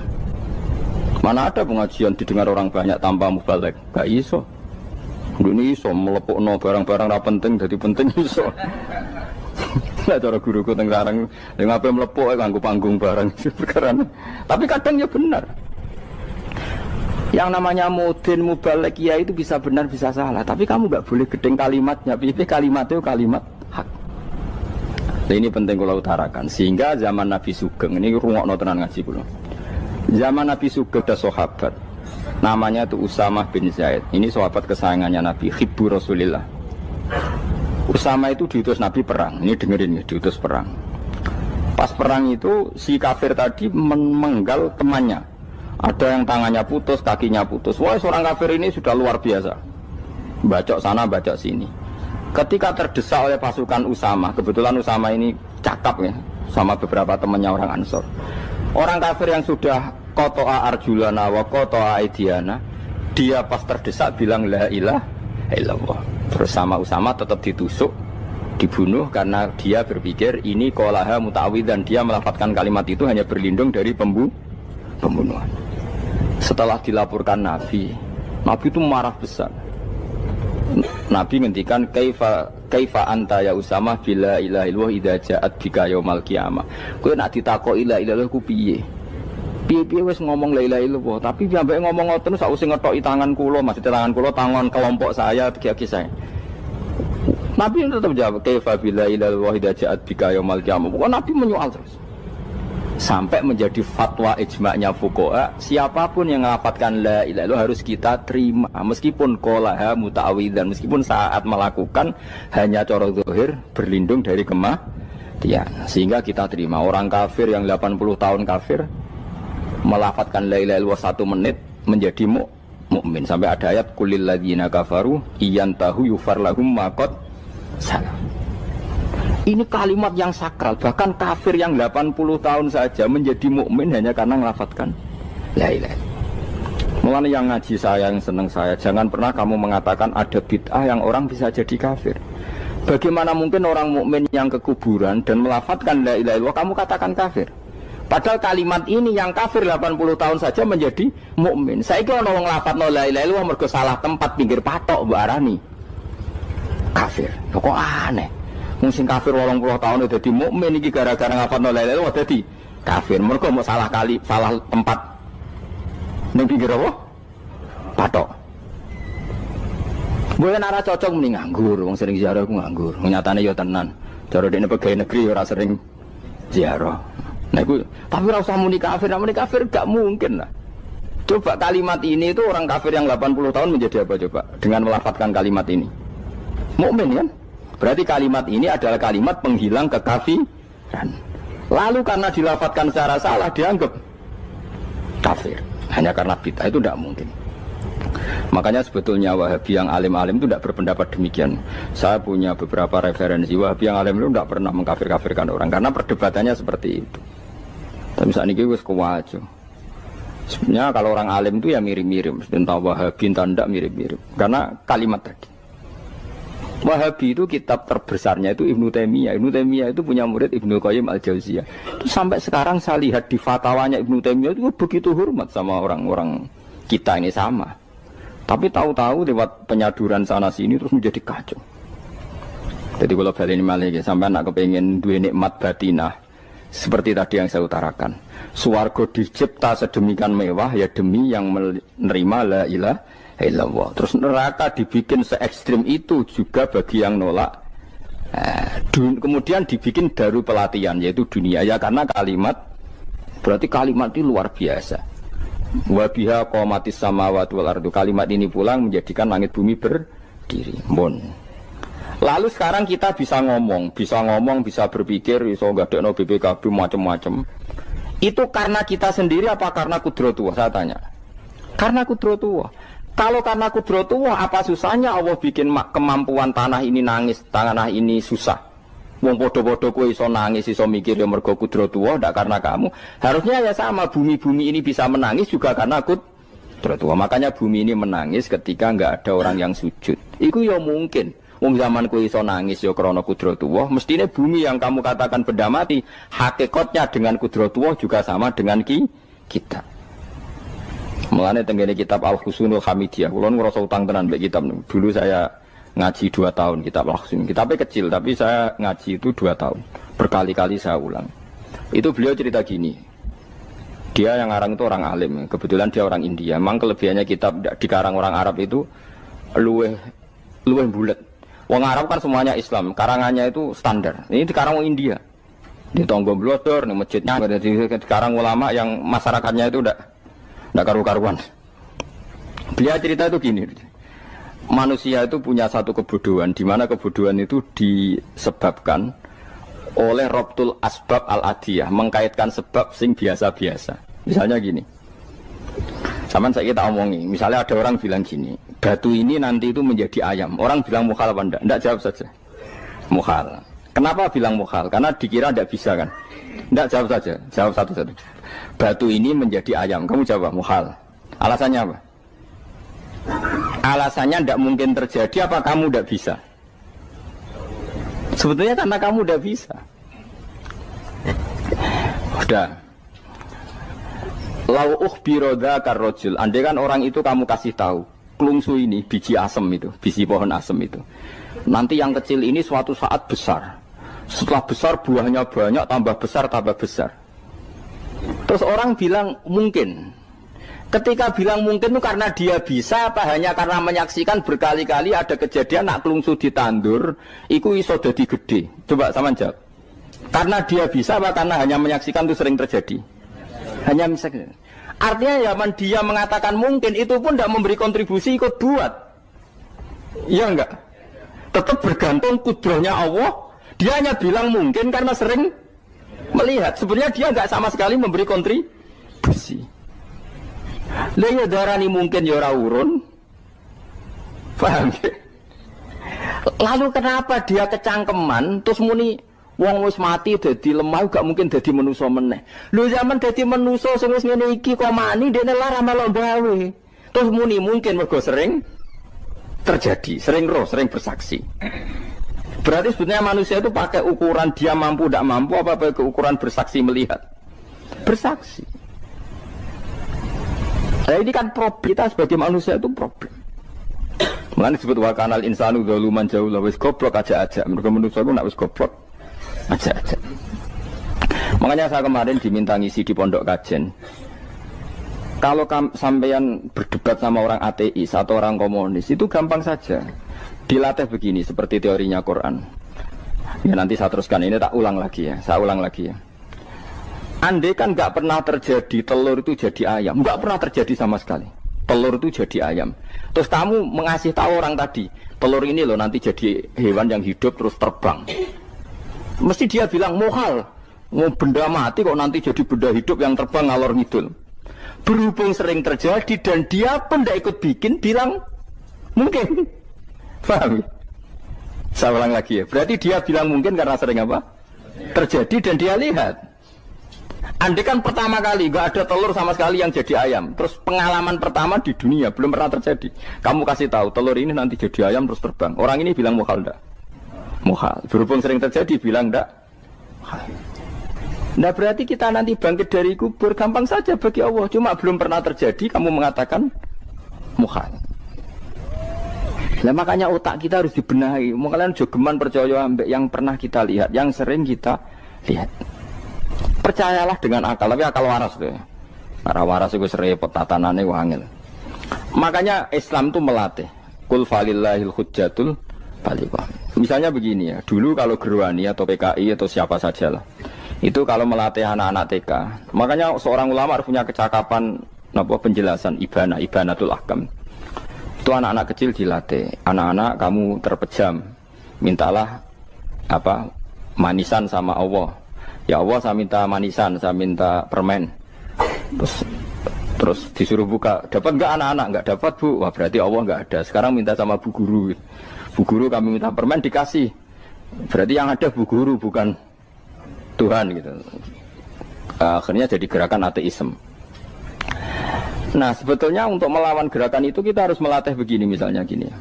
Mana ada pengajian didengar orang banyak tanpa mubalek? Gak iso. Ini iso melepukno barang-barang ra penting dadi penting iso. Lah cara guruku teng sareng yang ape melepuk nganggo panggung barang perkara. Tapi kadang ya benar. Yang namanya mudin mubalek ya itu bisa benar bisa salah, tapi kamu nggak boleh gedeng kalimatnya. Piye kalimat itu kalimat hak. Nah, ini penting kalau utarakan. Sehingga zaman Nabi Sugeng ini rungokno tenan ngaji kula. Zaman Nabi Sugeng ada sahabat namanya itu Usamah bin Zaid. Ini sahabat kesayangannya Nabi, hibbu Rasulillah. Usamah itu diutus Nabi perang. Ini dengerin ya, diutus perang. Pas perang itu si kafir tadi memenggal temannya. Ada yang tangannya putus, kakinya putus. Wah, seorang kafir ini sudah luar biasa. Bacok sana, bacok sini. Ketika terdesak oleh pasukan Usamah, kebetulan Usamah ini cakap ya, sama beberapa temannya orang Ansor. Orang kafir yang sudah koto'a arjulana wa koto'a aidiana, dia pas terdesak bilang la ilaha illallah. Terus sama Usamah tetap ditusuk, dibunuh karena dia berpikir ini qolaha muta'awwidzan, dia melafadzkan kalimat itu hanya berlindung dari pembunuhan. Setelah dilaporkan Nabi itu marah besar. Nabi ngendikan kaifa anta ya Usamah bila ilaha illallah idza ja'at bika yaumal qiyamah. Kowe nek ditakoki la ilaha illallah ku piye? Piye wis ngomong la ilaha illallah, tapi sampai ngomong ngoten sakwise ngetoki tangan kula, maksudnya tangan kula tangan kelompok saya, kaki saya. Nabi tetap jawab kaifa bila ilaha illallah idza ja'at bika yaumal qiyamah. Pokoknya Nabi menyoal terus. Sampai menjadi fatwa ijma'nya fuqaha, siapapun yang melafatkan la ilaha illallah harus kita terima meskipun qolaha muta'awwidzan, meskipun saat melakukan hanya cara zahir berlindung dari kematian, sehingga kita terima. Orang kafir yang 80 tahun kafir melafatkan la ilaha illallah 1 menit menjadi mukmin. Sampai ada ayat qulil ladzina kafaru iyantahu yufar lahum ma qad salah. Ini kalimat yang sakral, bahkan kafir yang 80 tahun saja menjadi mukmin hanya karena melafatkan la ilaha. Mulane yang ngaji saya, yang seneng saya, jangan pernah kamu mengatakan ada bid'ah yang orang bisa jadi kafir. Bagaimana mungkin orang mukmin yang ke kuburan dan melafatkan la ilaha illallah kamu katakan kafir? Padahal kalimat ini yang kafir 80 tahun saja menjadi mukmin. Saiki ana wong nglafatno la ilaha illallah mergo salah tempat pinggir patok mbok arani kafir. Kok aneh. Mungkin kafir 80 tahun udah dadi mukmin iki gara-gara nglafatno la ilaha illallah dadi kafir. Mergo mau salah tempat ning pinggir apa? Patok. Mboten ora cocok muni nganggur, wong sering ziarah ku nganggur. Nyatane ya tenan. Cara dekne pegawai negeri ora sering ziarah. Nah itu, tapi ora usah muni kafir gak mungkin lah. Coba kalimat ini itu orang kafir yang 80 tahun menjadi apa coba? Dengan melafatkan kalimat ini mukmin kan? Berarti kalimat ini adalah kalimat penghilang kekafiran. Lalu karena dilafatkan secara salah dianggap kafir hanya karena bid'ah, itu tidak mungkin. Makanya sebetulnya Wahabi yang alim-alim itu tidak berpendapat demikian. Saya punya beberapa referensi Wahabi yang alim itu tidak pernah mengkafir-kafirkan orang karena perdebatannya seperti itu. Tapi saat ini wis kuwajo. Sebenarnya kalau orang alim itu ya mirip-mirip, tentang Wahabi tanda mirip-mirip karena kalimat tadi. Wahabi itu kitab terbesarnya itu Ibnu Taimiyah. Ibnu Taimiyah itu punya murid Ibnu Qayyim Al-Jauziyah. Itu sampai sekarang saya lihat di fatwanya Ibnu Taimiyah itu begitu hormat sama orang-orang kita ini sama. Tapi tahu-tahu lewat penyaduran sana sini terus menjadi kacau. Jadi kalau balik ini malah sampai anak kepengen dua nikmat batinah seperti tadi yang saya utarakan. Swarga dicipta sedemikian mewah ya demi yang menerima la ilaha illallah. Terus neraka dibikin se-ekstrim itu juga bagi yang nolak. Kemudian dibikin daru pelatihan yaitu dunia ya karena kalimat berarti kalimat itu luar biasa. Wa biha qamatis samawati wal ardu. Kalimat ini pulang menjadikan langit bumi berdiri. Lalu sekarang kita bisa ngomong, bisa berpikir, bisa ngadekno BPKB macam-macam. Itu karena kita sendiri apa karena kudratullah? Saya tanya. Karena kudratullah. Kalau karena kudratullah, apa susahnya Allah bikin kemampuan tanah ini nangis, tanah ini susah. Wong podo-podo kowe iso nangis, iso mikir ya mergo kudratullah, ndak karena kamu. Harusnya ya sama, bumi-bumi ini bisa menangis juga karena kudratullah. Makanya bumi ini menangis ketika enggak ada orang yang sujud. Itu ya mungkin. Wong zaman kowe iso nangis ya krana kudratullah, mestine bumi yang kamu katakan benda mati, hakikatnya dengan kudratullah juga sama dengan kita. Mulane tenggene kitab Al-Husunul Hamidiyah, kula ngrasa utang tenan mbek kitab niku. Dulu saya ngaji 2 tahun kitab Al-Husun. Kitabnya kecil tapi saya ngaji itu 2 tahun. Berkali-kali saya ulang. Itu beliau cerita gini. Dia yang ngarang itu orang alim, kebetulan dia orang India. Memang kelebihannya kitab dikarang orang Arab itu luweh bulat. Wong Arab kan semuanya Islam, karangannya itu standar. Ini dikarang wong India. Di Tonggo Blodor, di masjidnya, dikarang ulama yang masyarakatnya itu udah karu-karuan. Beliau cerita itu gini. Manusia itu punya satu kebodohan, di mana kebodohan itu disebabkan oleh Robtul Asbab Al-Adiyah, mengkaitkan sebab sing biasa-biasa. Misalnya gini. Sama saya kita omongi, misalnya ada orang bilang gini, batu ini nanti itu menjadi ayam. Orang bilang mukhal apa enggak? Enggak, jawab saja. Mukhal. Kenapa bilang mukhal? Karena dikira enggak bisa kan? Enggak, jawab saja. Jawab satu-satu. Batu ini menjadi ayam. Kamu jawab mukhal. Alasannya apa? Alasannya enggak mungkin terjadi apa kamu enggak bisa? Sebetulnya karena kamu enggak bisa. Udah. Lau ukhbiro dzakar rajul, andai kan orang itu kamu kasih tahu, klungsu ini biji asem itu, biji pohon asem itu. Nanti yang kecil ini suatu saat besar. Setelah besar buahnya banyak, tambah besar, tambah besar. Terus orang bilang mungkin. Ketika bilang mungkin itu karena dia bisa apa hanya karena menyaksikan berkali-kali ada kejadian nak klungsu ditandur, iku iso dadi gede. Coba sama jawab. Karena dia bisa apa karena hanya menyaksikan itu sering terjadi? Hanya misalnya, artinya zaman dia mengatakan mungkin itu pun tidak memberi kontribusi ikut buat, iya enggak? Tetap bergantung kudrahnya Allah. Dia hanya bilang mungkin karena sering melihat. Sebenarnya dia enggak sama sekali memberi kontribusi. Lalu darani mungkin ya ora urun, paham? Lalu kenapa dia kecangkeman terus muni? Wong wis mati dadi lemah gak mungkin dadi manusa meneh. Lho zaman dadi manusa sing wis ngene iki kok mani dene lara melok gawe. Terus muni mungkin mergo sering terjadi, sering bersaksi. Berarti sebetulnya manusia itu pakai ukuran dia mampu tidak mampu apa pakai ukuran bersaksi melihat. Bersaksi. Nah ini kan problem kita sebagai manusia itu problem. Mulane disebut wa kanal insanu dzaluman jahula wis goblok aja. Mergo manusia itu nak wis goblok aja. Makanya saya kemarin diminta ngisi di pondok kajen. Kalau sampean berdebat sama orang ateis atau orang komunis itu gampang saja. Dilatih begini seperti teorinya Quran. Ya nanti saya teruskan ini tak ulang lagi ya. Saya ulang lagi ya. Andai kan nggak pernah terjadi telur itu jadi ayam, nggak pernah terjadi sama sekali. Telur itu jadi ayam. Terus kamu mengasih tahu orang tadi, telur ini loh nanti jadi hewan yang hidup terus terbang. Mesti dia bilang mohal, mau benda mati kok nanti jadi benda hidup yang terbang ngalor ngidul. Berhubung sering terjadi dan dia pun tidak ikut bikin, bilang mungkin. Paham? Saya ulang lagi ya. Berarti dia bilang mungkin karena sering apa? Terjadi dan dia lihat. Andai kan pertama kali nggak ada telur sama sekali yang jadi ayam, terus pengalaman pertama di dunia belum pernah terjadi. Kamu kasih tahu telur ini nanti jadi ayam terus terbang. Orang ini bilang mohal enggak? Muhal. Berhubung sering terjadi bilang enggak. Nah berarti kita nanti bangkit dari kubur gampang saja bagi Allah. Cuma belum pernah terjadi kamu mengatakan muhal. Nah makanya otak kita harus dibenahi. Kalian jogeman percaya ambek yang pernah kita lihat, yang sering kita lihat. Percayalah dengan akal, tapi akal waras tuh. Arah waras itu serempet tatanannya wangil. Makanya Islam itu melatih. Qul falillahil hujjatul baligha. Misalnya begini ya, dulu kalau Gerwani atau PKI atau siapa sajalah, itu kalau melatih anak-anak TK, makanya seorang ulama harus punya kecakapan penjelasan ibanatul ahkam. Itu anak-anak kecil dilatih, anak-anak kamu terpejam, mintalah manisan sama Allah. Ya Allah saya minta manisan, saya minta permen. Terus disuruh buka, dapat enggak anak-anak? Enggak dapat bu, wah berarti Allah enggak ada. Sekarang minta sama bu guru. Bu guru kami minta permen dikasih. Berarti yang ada bu guru bukan Tuhan gitu. Akhirnya jadi gerakan ateisme. Nah sebetulnya untuk melawan gerakan itu kita harus melatih begini misalnya gini.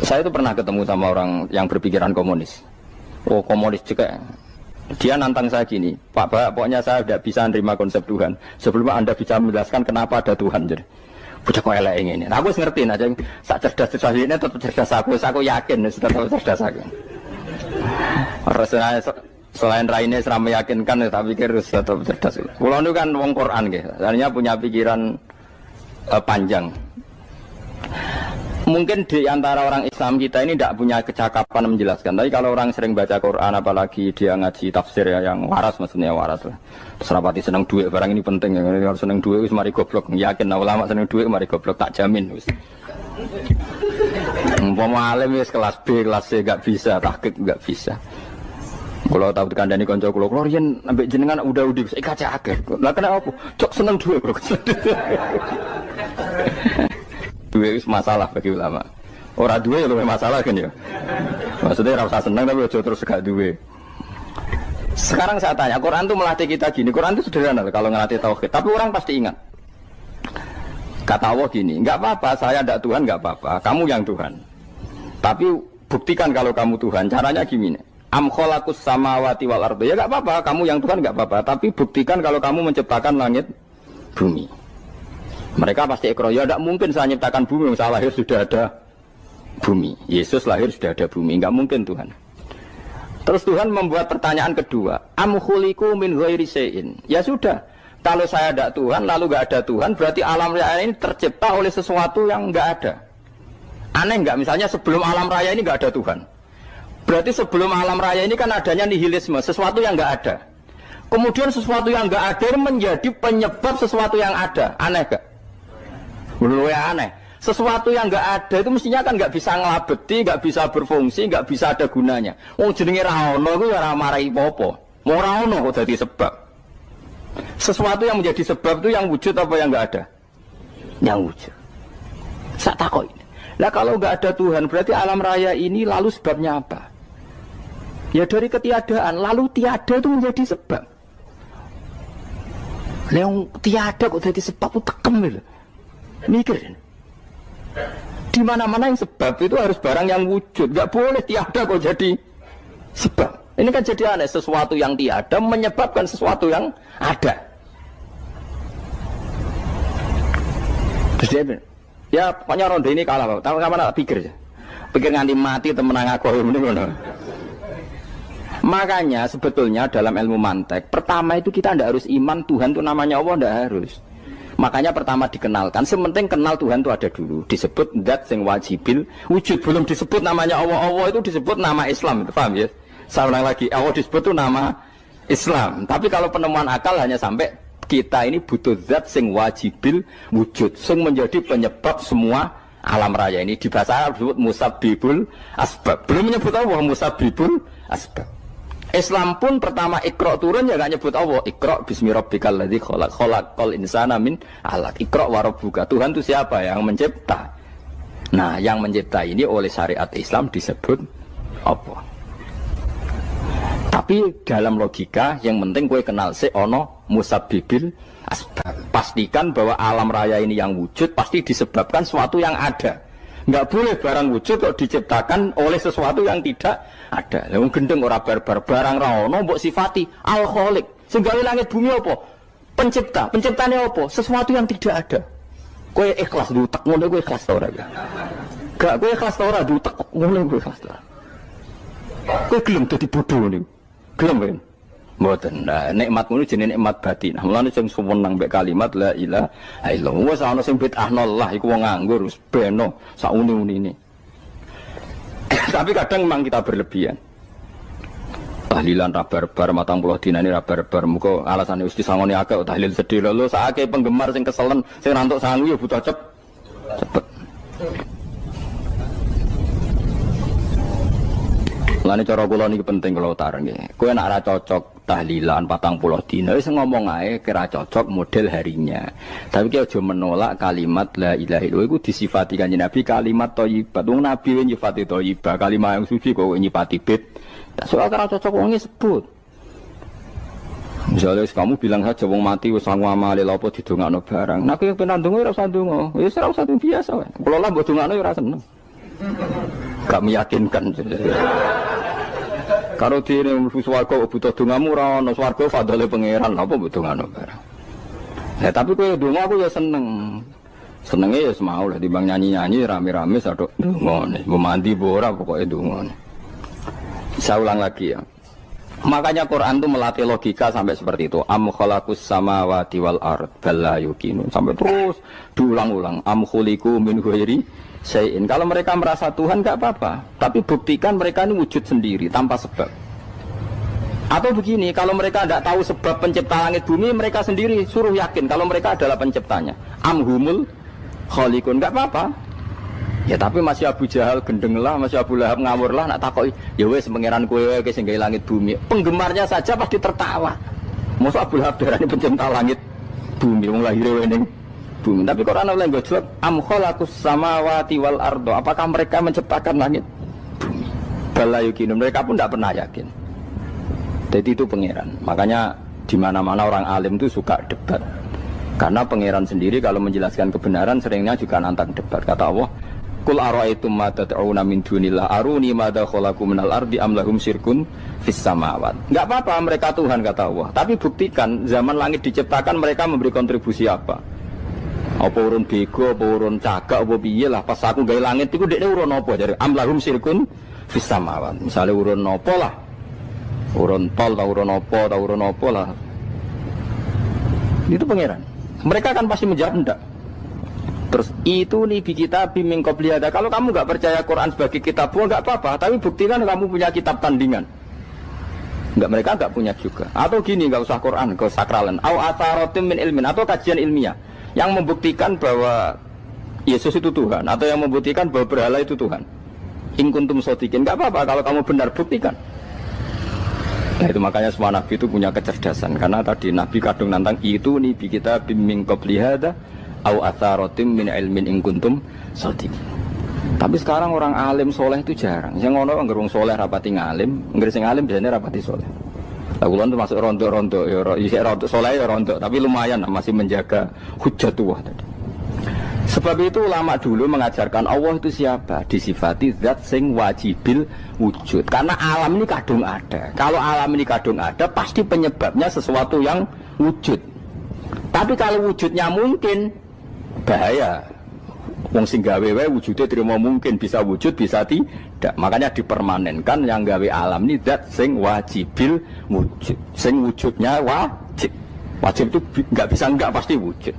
Saya itu pernah ketemu sama orang yang berpikiran komunis. Oh komunis juga. Dia nantang saya gini, Pak, pokoknya saya tidak bisa menerima konsep Tuhan sebelum Anda bisa menjelaskan kenapa ada Tuhan. Jadi, bocah kok elek ini. Nah, aku ngerti aja, sak cerdas ini tetap cerdas aku yakin tetap cerdas aku. Rasanya selain raine serama meyakinkan, saya pikir tetap cerdas. Kulo itu kan wong Quran gitu, artinya punya pikiran panjang. Mungkin di antara orang Islam kita ini tidak punya kecakapan menjelaskan. Tapi kalau orang sering baca Quran, apalagi dia ngaji tafsir ya, yang waras maksudnya waras lah. Terus rapati seneng duit, barang ini penting. Harus seneng duit, mari goblok. Yakin lah ulama seneng duit, mari goblok. Tak jamin. Umpama alim wis kelas B, kelas C gak bisa, tahqiq gak bisa. Kalau tahu dikandani konco kulo riyen ambek jenengan udah kaca akhir. Lah kena apa? Cok seneng duit, bro. Duit itu masalah bagi ulama. Orang duit itu masalah kan ya. Maksudnya rasa senang tapi ojo terus gak duit. Sekarang saya tanya, Quran itu melatih kita gini. Quran itu sederhana kalau ngelatih tauhid. Tapi orang pasti ingat. Kata Allah gini, nggak apa-apa, saya tidak Tuhan, nggak apa-apa. Kamu yang Tuhan. Tapi buktikan kalau kamu Tuhan. Caranya gini. Am khalaqus samawati wal ardi. Ya nggak apa-apa, kamu yang Tuhan nggak apa-apa. Tapi buktikan kalau kamu menciptakan langit, bumi. Mereka pasti ikrar, ya tidak mungkin saya menciptakan bumi, saya lahir sudah ada bumi. Yesus lahir sudah ada bumi, nggak mungkin Tuhan. Terus Tuhan membuat pertanyaan kedua, am khuliqu min ghairi syai'in. Ya sudah, kalau saya tidak Tuhan, lalu nggak ada Tuhan, berarti alam raya ini tercipta oleh sesuatu yang nggak ada. Aneh nggak? Misalnya sebelum alam raya ini nggak ada Tuhan. Berarti sebelum alam raya ini kan adanya nihilisme, sesuatu yang nggak ada. Kemudian sesuatu yang nggak ada menjadi penyebab sesuatu yang ada. Aneh nggak? Menurut aneh, sesuatu yang nggak ada itu mestinya kan nggak bisa ngelabeti, nggak bisa berfungsi, nggak bisa ada gunanya. Wong jenenge ra ono iku ya ora marai apa-apa. Mau ra ono kok dadi sebab. Sesuatu yang menjadi sebab itu yang wujud apa yang nggak ada? Yang wujud. Sak takok ini. Lah kalau nggak ada Tuhan, berarti alam raya ini lalu sebabnya apa? Ya dari ketiadaan, lalu tiada itu menjadi sebab. Yang tiada kok jadi sebab itu tekem gitu. Mikir. Di mana-mana yang sebab itu harus barang yang wujud, nggak boleh tiada kok jadi sebab. Ini kan jadi aneh, sesuatu yang tiada menyebabkan sesuatu yang ada. Terus dia bilang, ya pokoknya ronde ini kalah, Pak. Tahu kapan tak pikir aja. Pikir nganti mati temenang aku ini ngono. Makanya sebetulnya dalam ilmu mantek, pertama itu kita tidak harus iman Tuhan itu namanya Allah, tidak harus. Makanya pertama dikenalkan, sementing kenal Tuhan itu ada dulu. Disebut zat sing wajibil wujud, belum disebut namanya Allah. Allah itu disebut nama Islam, itu paham ya? Saya ulang lagi, Allah disebut itu nama Islam. Tapi kalau penemuan akal hanya sampai kita ini butuh zat sing wajibil wujud, sing menjadi penyebab semua alam raya ini. Di bahasa Arab disebut musabbibul asbab. Belum menyebut Allah musabbibul asbab. Islam pun pertama Iqra turun ya gak nyebut Allah. Iqra bismi rabbikal ladzi khalaq, khalaqal insana min 'alaq. Iqra wa rabbuka. Tuhan itu siapa? Yang mencipta. Nah, yang mencipta ini oleh syariat Islam disebut apa? Tapi dalam logika yang penting kowe kenal si ono musabbibil asbab. Pastikan bahwa alam raya ini yang wujud pasti disebabkan sesuatu yang ada. Nggak boleh barang wujud kok diciptakan oleh sesuatu yang tidak ada. Yang gendeng ora barbar barang ra ono mbok sifati al-khaliq. Sing gawe langit bumi apa? Pencipta. Penciptane apa? Sesuatu yang tidak ada. Kowe ikhlas dutek ngono kowe ikhlas ta ora? Gak kowe ikhlas ta ora dutek ngono kowe ikhlas ta. Kowe gelem dadi bodho niku. Gelem kan? Mboten. Nah, nikmat ngono jenenge nikmat batin. Mulane sing suwenang mbek kalimat la ilaha illallah. Wes ana sing bid'ahnallah iku wong nganggur wis beno sauni-unine. Tapi kadang memang kita berlebihan. Tahlilan ra barbar 40 dinane ra barbar. Muga alasane wis disangoni akeh tahlil sedih lho sakake penggemar sing keselen sing rantuk sangu ya butuh cepet. Lane cara kula niki penting kula utara nggih. Kowe nek ora cocok tahlilan 40 dina wis ngomong ae kira cocok model harinya. Tapi ki aja menolak kalimat la ilaha illallah iku disifati Kanjeng Nabi kalimat thayyibah. Wong Nabi nyifati thayyibah, kalimat yang suci kok nyifati bid. Tak soal kira cocok wong sebut. Misalnya kamu bilang saja wong mati wis sangu amale lha apa didongakno barang. Nek kowe pengen ndonga ora usah ndonga. Wis ora usah biasa wae. Kula lah mbok dongakno ora seneng. gak meyakinkan. Karo dene mlebu swarga butuh dongamu ora ono swarga fadhole pangeran apa mbok dongano barang. Ya tapi kowe donga aku ya seneng. Senenge ya semau lah timbang nyanyi-nyanyi rame-rame sadok ndongone. Mbok mandi apa ora pokoke ndongone. Saya ulang lagi ya. Makanya Quran itu melatih logika sampai seperti itu. Am khalaqus samawati wal ard bal la yuqinun. Sampai terus diulang-ulang. Am khuliqu min ghairi syai'in. Kalau mereka merasa Tuhan enggak apa-apa, tapi buktikan mereka ini wujud sendiri tanpa sebab. Atau begini, kalau mereka tidak tahu sebab pencipta langit bumi, mereka sendiri suruh yakin kalau mereka adalah penciptanya. Am humul khaliqun, enggak apa-apa. Ya tapi masih Abu Jahal gendeng lah, masih Abu Lahab ngawur lah, nak takoki, ya wes pangeran kowe wae sing gawe langit bumi. Penggemarnya saja pasti tertawa. Mosok Abu Lahab darani pencipta langit bumi, wong lahir wae ning bumi. Tapi Quran oleh nggo jawab, am khalaqus samawati wal ardo. Apakah mereka menciptakan langit bumi? Bala yuqinu, mereka pun tidak pernah yakin. Jadi itu pangeran. Makanya di mana-mana orang alim itu suka debat. Karena pangeran sendiri kalau menjelaskan kebenaran seringnya juga nantang debat. Kata Allah, Qul ara'aytum ma tad'una min dunillah aruni madza khalaqu minal ardi am lahum syirkun fis samawat. Enggak apa-apa mereka Tuhan kata Allah, tapi buktikan zaman langit diciptakan mereka memberi kontribusi apa? Apa urun bego, apa urun cagak, apa piye lah pas aku gawe langit iku dekne urun apa jare am lahum syirkun fis samawat. Misale urun apa lah? Urun tol ta urun apa lah. Itu pangeran. Mereka kan pasti menjawab enggak. Terus itu nih bi kitab min qabli hada. Kalau kamu nggak percaya Quran sebagai kitab, nggak apa-apa. Tapi buktikan kamu punya kitab tandingan. Nggak, mereka nggak punya juga. Atau gini, nggak usah Quran, ke sakralan. Au atharotim min ilmin, atau kajian ilmiah yang membuktikan bahwa Yesus itu Tuhan, atau yang membuktikan bahwa berhala itu Tuhan. In kuntum shodiqin, nggak apa-apa. Kalau kamu benar buktikan. Nah itu makanya semua nabi itu punya kecerdasan. Karena tadi nabi kadung nantang itu nih bi kitab min qabli hada. Au atharatim min ilmin in kuntum shadiqin. Tapi sekarang orang alim soleh itu jarang. Yang ngono anggere wong soleh rapati ngalim, anggere sing alim biasanya rapati soleh. Lah kula itu masuk rontok-rontok ya isih rontok soleh ya rontok, tapi lumayan masih menjaga hujjatullah tadi. Sebab itu ulama dulu mengajarkan Allah itu siapa? Disifati zat sing wajibil wujud. Karena alam ini kadung ada. Kalau alam ini kadung ada, pasti penyebabnya sesuatu yang wujud. Tapi kalau wujudnya mungkin bahaya. Wong sing gawe wae wujude terima mungkin bisa wujud bisa tidak. Makanya dipermanenkan yang gawe alam ini zat sing wajibil wujud. Sing wujudnya wajib. Wajib itu enggak bisa enggak pasti wujud.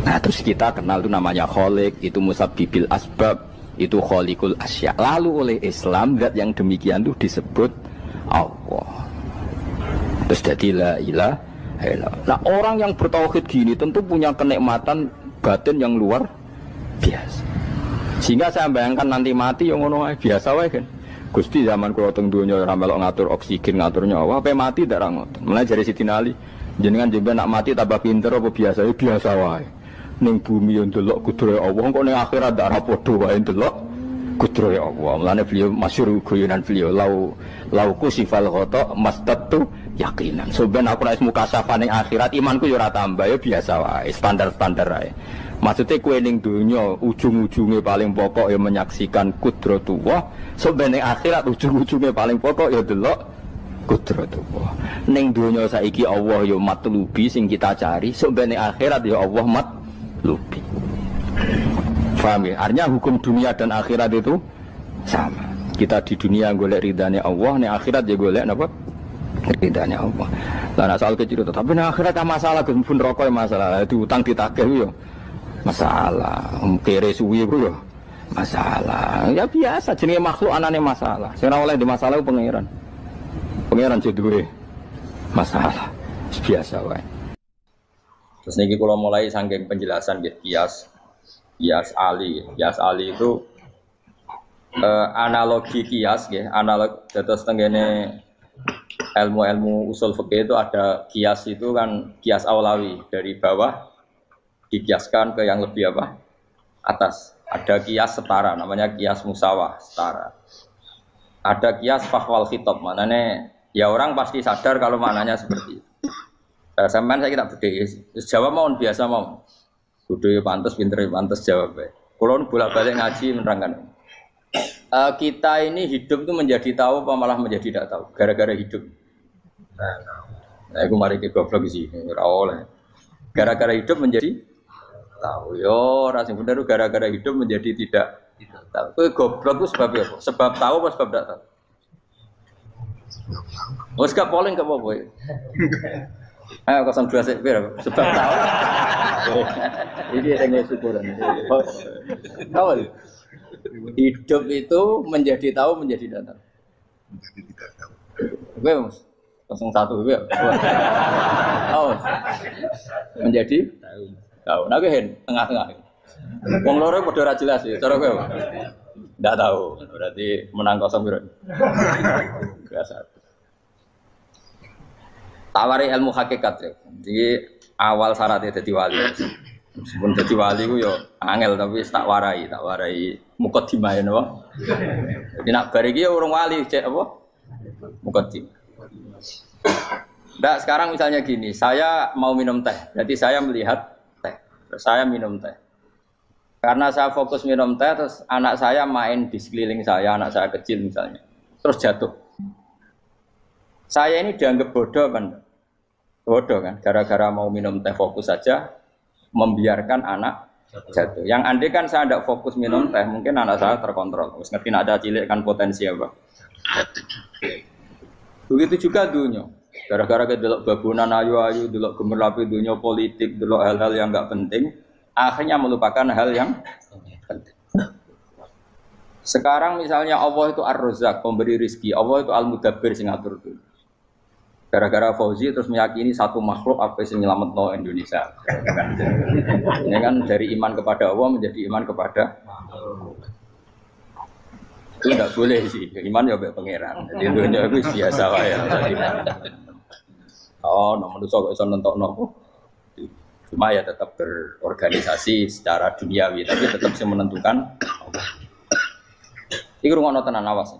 Nah, terus kita kenal itu namanya khaliq, itu musabbibil asbab, itu khaliqul asya. Lalu oleh Islam zat yang demikian itu disebut Allah. Terus jadi la ilaha illallah. Nah, orang yang bertauhid gini tentu punya kenikmatan batin yang luar biasa. Sehingga saya bayangkan nanti mati yang ngono biasa wae kan. Gusti zaman kula teng donya ora melok ngatur oksigen, ngatur nyawa, ape mati ndak ra ngoten. Mulai dari Sidin Ali, jenengan jemben nak mati tambah pinter apa biasa? Ya biasa wae. Ning bumi yo ndelok kudrohe Allah, kok ning akhirat ndak ra padha wae ndelok kudrohe Allah. Mulane beliau masyhur guyonan beliau lau kusifal ghata mastatu yakinan. Soben aku nek mukasafah ning akhirat imanku yo ora tambah ya biasa wae, standar-standar wae. Maksudnya kue ning dunia ujung-ujungnya paling pokok ya menyaksikan kudratullah. Sebenarnya akhirat ujung-ujungnya paling pokok ya delok kudratullah. Ning dunia saiki Allah ya matlubi sing kita cari. Sebenarnya akhirat ya Allah matlubi. Paham ya? Artinya hukum dunia dan akhirat itu sama. Kita di dunia golek ridhanya Allah, ning akhirat ya golek napa? Ridhanya Allah. Lah nek soal kecil tapi ning akhirat kan masalah gun rokok masalah. Itu utang ditagih yo. Masalah, kere suwi bro, masalah. Ya biasa, jenis makhluk anane masalah. Sing ora oleh di masalah pangeran. Pangeran duwe masalah. Biasa wae. Terus niki kula mulai saking penjelasan nggih kias Ali. Kias Ali itu analogi kias nggih, analog dados tengene ilmu-ilmu usul fikih itu ada kias itu kan kias aulawi dari bawah dikiaskan ke yang lebih apa? Atas. Ada kias setara, namanya kias musawah, setara. Ada kias fahwal khitab, maknanya ya orang pasti sadar kalau maknanya seperti itu. Sampean saya kira beda, jawab mau biasa mau. Kudu pantes pinter pantes jawab. Kalau bolak-balik ngaji menerangkan. Kita ini hidup itu menjadi tahu apa malah menjadi tidak tahu gara-gara hidup. Nah, aku mari ke goblok sih, ora oleh. Gara-gara hidup menjadi tahu. Yo, ora sing bener gara-gara hidup menjadi tidak tahu. Kowe goblok itu sebab apa? Sebab tahu apa sebab tidak tahu? Wes gak polling gak apa-apa. Ayo 02 sik pira sebab tahu. Ini yang syukuran. Tahu. Hidup itu menjadi tahu menjadi tidak tahu. Menjadi tidak tahu. Oke, Mas. 01 ya. Oh. Menjadi tahu. Nah, hen tengah-tengah. Wong loro padha ora jelas ya, cara kowe. Ndak tahu. Berarti menang 0 piro. Biasa. Tawari ilmu hakikat ya. Jadi awal syaratnya jadi wali. Meskipun jadi wali ku yo angel tapi tak warai mukadimah ya napa. Jadi nak bar iki urung wali cek apa? Mukadimah. Ndak sekarang misalnya gini, saya mau minum teh. Jadi saya melihat teh. Terus saya minum teh. Karena saya fokus minum teh terus anak saya main di sekeliling saya, anak saya kecil misalnya. Terus jatuh. Saya ini dianggap bodoh kan? Bodoh kan? Gara-gara mau minum teh fokus saja membiarkan anak jatuh. Yang andai kan saya tidak fokus minum teh, mungkin anak saya terkontrol. Terus ngerti ada cilik kan potensi apa? Begitu juga dunia. Gara-gara kita delok babunan ayu-ayu, delok gemerlapi dunia politik, delok hal-hal yang enggak penting, akhirnya melupakan hal yang penting. Sekarang misalnya Allah itu Ar-Razzaq, pemberi rizki, Allah itu Al-Mudabbir sing ngatur dunia. Gara-gara Fauzi terus meyakini satu makhluk apa yang nyelametno Indonesia. Ini kan dari iman kepada Allah menjadi iman kepada itu tidak boleh sih. Iman ya baik pangeran. Jadi dunia itu biasa wae. Oh, nomor itu kok iso nentokno. Cuma ya tetap berorganisasi secara duniawi, tapi tetap sih menentukan. Iki rungono tenan awas.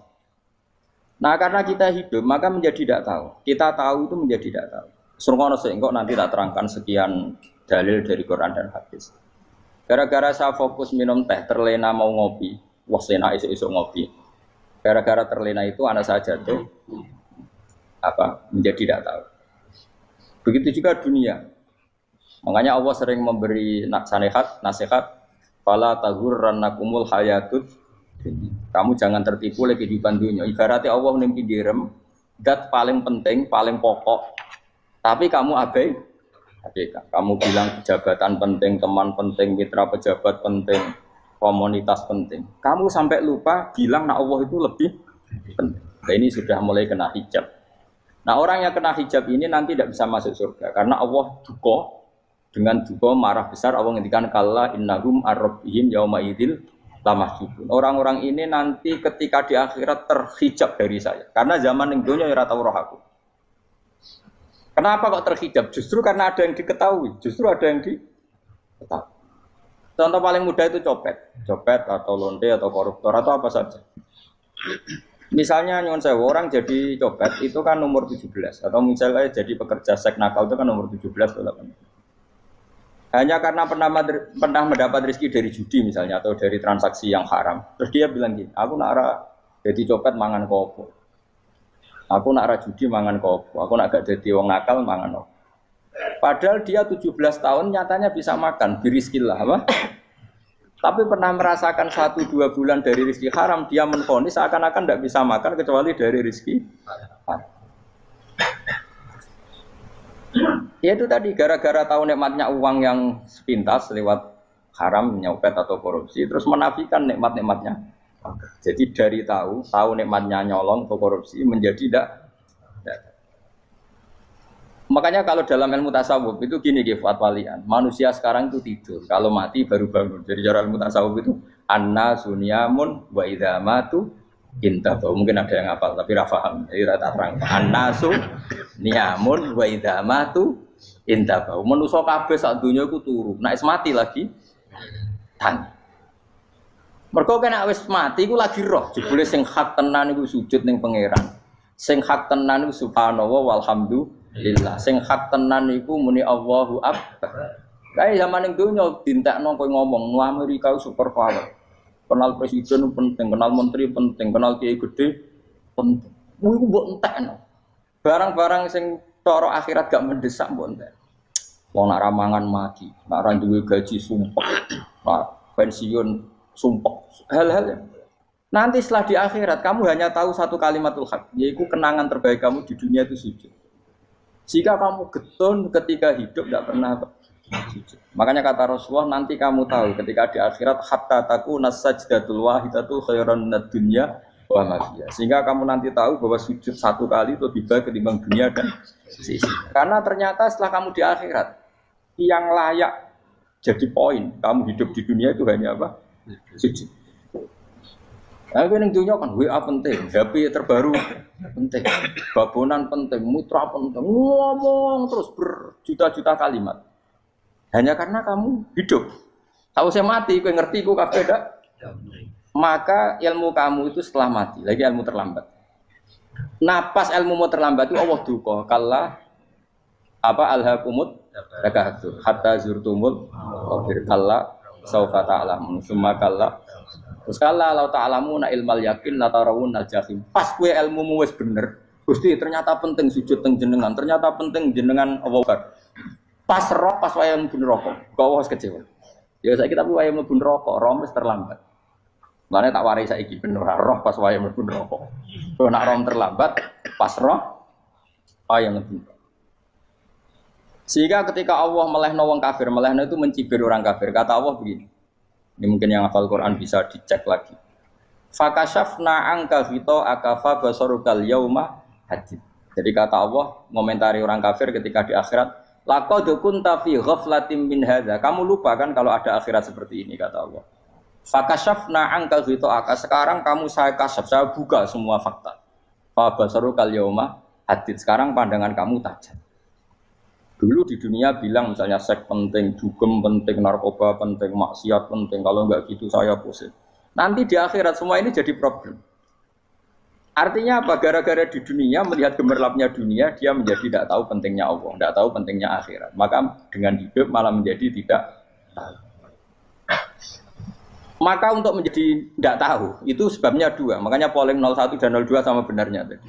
Nah karena kita hidup maka menjadi tidak tahu. Kita tahu itu menjadi tidak tahu. Surungono sehingga nanti tak terangkan sekian dalil dari Quran dan hadis. Gara-gara saya fokus minum teh, terlena mau ngopi, wah sena isu ngopi. Gara-gara terlena itu anak saya jatuh, menjadi tidak tahu. Begitu juga dunia. Makanya Allah sering memberi nasihat, fala taghurrannakumul hayatud. Kamu jangan tertipu oleh kehidupan dunia. Ibaratnya Allah nimpi direm, dat paling penting, paling pokok. Tapi kamu abaikan. Kamu bilang jabatan penting, teman penting, mitra pejabat penting, komunitas penting. Kamu sampai lupa bilang nah Allah itu lebih penting. Nah, ini sudah mulai kena hijab. Nah orang yang kena hijab ini nanti tidak bisa masuk surga karena Allah duka dengan duka marah besar. Allah ngendikan kalla innahum ar-rabbihim yauma idzil lamahjubun. Orang-orang ini nanti ketika di akhirat terhijab dari saya. Karena zaman yang dunia ora tau roh aku. Kenapa kok terhijab? Justru karena ada yang diketahui. Justru ada yang diketahui. Contoh paling mudah itu copet atau lonte atau koruptor atau apa saja. Misalnya nyuwun sewu orang jadi copet itu kan umur 17 atau misalnya jadi pekerja seks nakal itu kan umur 17 atau 18. Hanya karena pernah mendapat rezeki dari judi misalnya atau dari transaksi yang haram. Terus dia bilang gini, aku nak jadi copet mangan kopo. Aku nak judi mangan kopo. Aku nak gak jadi wong nakal mangan kopo. Padahal dia 17 tahun nyatanya bisa makan, birizkillah apa? Tapi pernah merasakan 1-2 bulan dari rezeki haram, dia menvonis seakan-akan tidak bisa makan kecuali dari rezeki haram. Ya itu tadi gara-gara tahu nikmatnya uang yang sepintas lewat haram, nyopet atau korupsi, terus menafikan nikmat-nikmatnya. Jadi dari tahu nikmatnya nyolong atau korupsi menjadi tidak. Makanya kalau dalam ilmu tasawuf itu gini walian, manusia sekarang itu tidur, kalau mati baru bangun. Jadi cara ilmu tasawuf itu anna sunyamun wa idza matu intahu. Mungkin ada yang hafal tapi ra paham. Jadi rata terang. Annasu niyamun wa idza matu intahu. Manusa kabeh sak donya iku turu. Nek mati lagi tangi. Mergo kena wis mati iku lagi roh. Jebule sing hak tenan iku sujud ning pangeran. Sing hak tenan iku subhanallah walhamdulillah. Sing hak tenan iku muni Allahu akbar. Kae zaman ning donya dintekno kowe ngomong, "Nu Amerika super power." Kenal presiden penting, kenal menteri penting, kenal kiai gede penting. Iku mbok entekno. Barang-barang sing cara akhirat gak mendesak mbok entek. Wong nak ramangan mati, nak ra duwe gaji sumpek, nak pensiun sumpek. Hal-hal yang nanti setelah di akhirat kamu hanya tahu satu kalimatul haq, yaitu kenangan terbaik kamu di dunia itu sujud. Jika kamu getun ketika hidup tidak pernah sujud. Makanya kata Rasulullah nanti kamu tahu ketika di akhirat hatta takuna sajdatul wahidatu khairan minad dunya wa ma fiha. Sehingga kamu nanti tahu bahwa sujud satu kali itu lebih baik ketimbang dunia dan sisi. Karena ternyata setelah kamu di akhirat yang layak jadi poin kamu hidup di dunia itu hanya apa? Sujud. Nah, yang dunia kan WA penting, HP terbaru penting, babonan penting, mitra penting, ngomong terus berjuta-juta kalimat. Hanya karena kamu hidup. Tahu saya mati, kau ngerti, kau kabeh dak. Maka ilmu kamu itu setelah mati, lagi ilmu terlambat. Napas ilmu mau terlambat itu Allah duka. Kalla apa alhaqumut takatsur hatta zurtumul qabir. Kalla saufa ta'lamun, summa kalla. Terus kala lau ta'lamuna ilmal yakin la tarawunnal jahim. Pas kowe ilmumu wis bener, Gusti ternyata penting sujud teng jenengan, ternyata penting jenengan Allah. Pas roh pas waya mlebu neraka, kok wis kecewa. Ya saiki tapi waya mlebu neraka, roh wis terlambat. Lane tak warai saiki bener roh pas waya mlebu neraka. Kok nak roh terlambat, pas roh waya mlebu. Sehingga ketika Allah melehno wong kafir, melehno itu mencibir orang kafir. Kata Allah begini. Ini mungkin yang hafal Quran bisa dicek lagi. Fakashafna angka fito akafa basarukal yauma hadid. Jadi kata Allah ngomentari orang kafir ketika di akhirat, laqad kunta fi ghaflatin min hadza. Kamu lupa kan kalau ada akhirat seperti ini kata Allah. Fakashafna angka fito aka. Sekarang kamu saya kasaf, saya buka semua fakta. Fa basarukal yauma hadid. Sekarang pandangan kamu tajam. Dulu di dunia bilang misalnya seks penting, dugem penting, narkoba penting, maksiat penting. Kalau enggak gitu saya pusing. Nanti di akhirat semua ini jadi problem. Artinya apa? Gara-gara di dunia melihat gemerlapnya dunia, dia menjadi tidak tahu pentingnya Allah, tidak tahu pentingnya akhirat. Maka dengan hidup malah menjadi tidak tahu. Maka untuk menjadi tidak tahu itu sebabnya dua. Makanya polling 01 dan 02 sama benarnya tadi.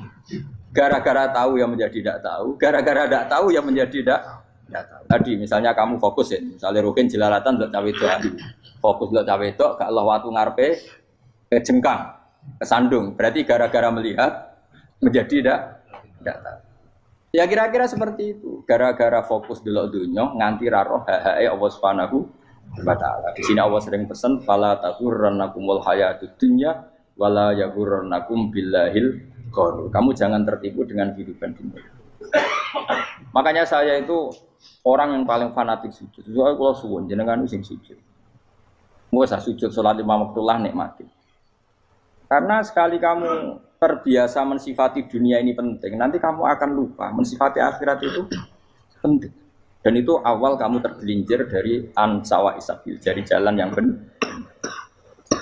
Gara-gara tahu yang menjadi tidak tahu, gara-gara tidak tahu yang menjadi tidak tahu. Tadi misalnya kamu fokus ya, misalnya rukin jelalatan untuk cawe itu, fokus untuk cawe itu, gak Allah waktu ngarepe kejengkang, kesandung. Berarti gara-gara melihat menjadi tidak tahu. Ya kira-kira seperti itu. Gara-gara fokus delok dunya nganti raro hae Allah Subhanahu wa taala. Di sini Allah sering pesan fala taghurrannakumul hayatud dunya wala yaghurrannakum billahil ghurur. Kamu jangan tertipu dengan kehidupan dunia. Makanya saya itu orang yang paling fanatik sujud. Soalnya kalau suwun jenengan sing sujud. Mau usah sujud salat 5 waktu lah nikmati. Karena sekali kamu terbiasa mensifati dunia ini penting, nanti kamu akan lupa mensifati akhirat itu penting. Dan itu awal kamu tergelincir dari ansawa isabil, dari jalan yang benar.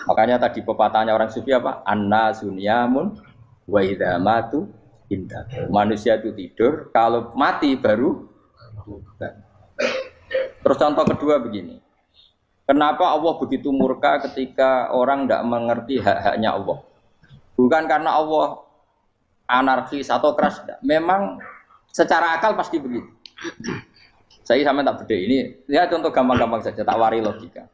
Makanya tadi pepatahnya orang sufi apa? An-nasunyamun wa idza matu indah. Manusia itu tidur, kalau mati baru. Terus contoh kedua begini. Kenapa Allah begitu murka ketika orang tidak mengerti hak-haknya Allah? Bukan karena Allah anarkis atau keras. Memang secara akal pasti begitu. Saya sampai tak beda ini. Lihat contoh gampang-gampang saja, tak wari logika.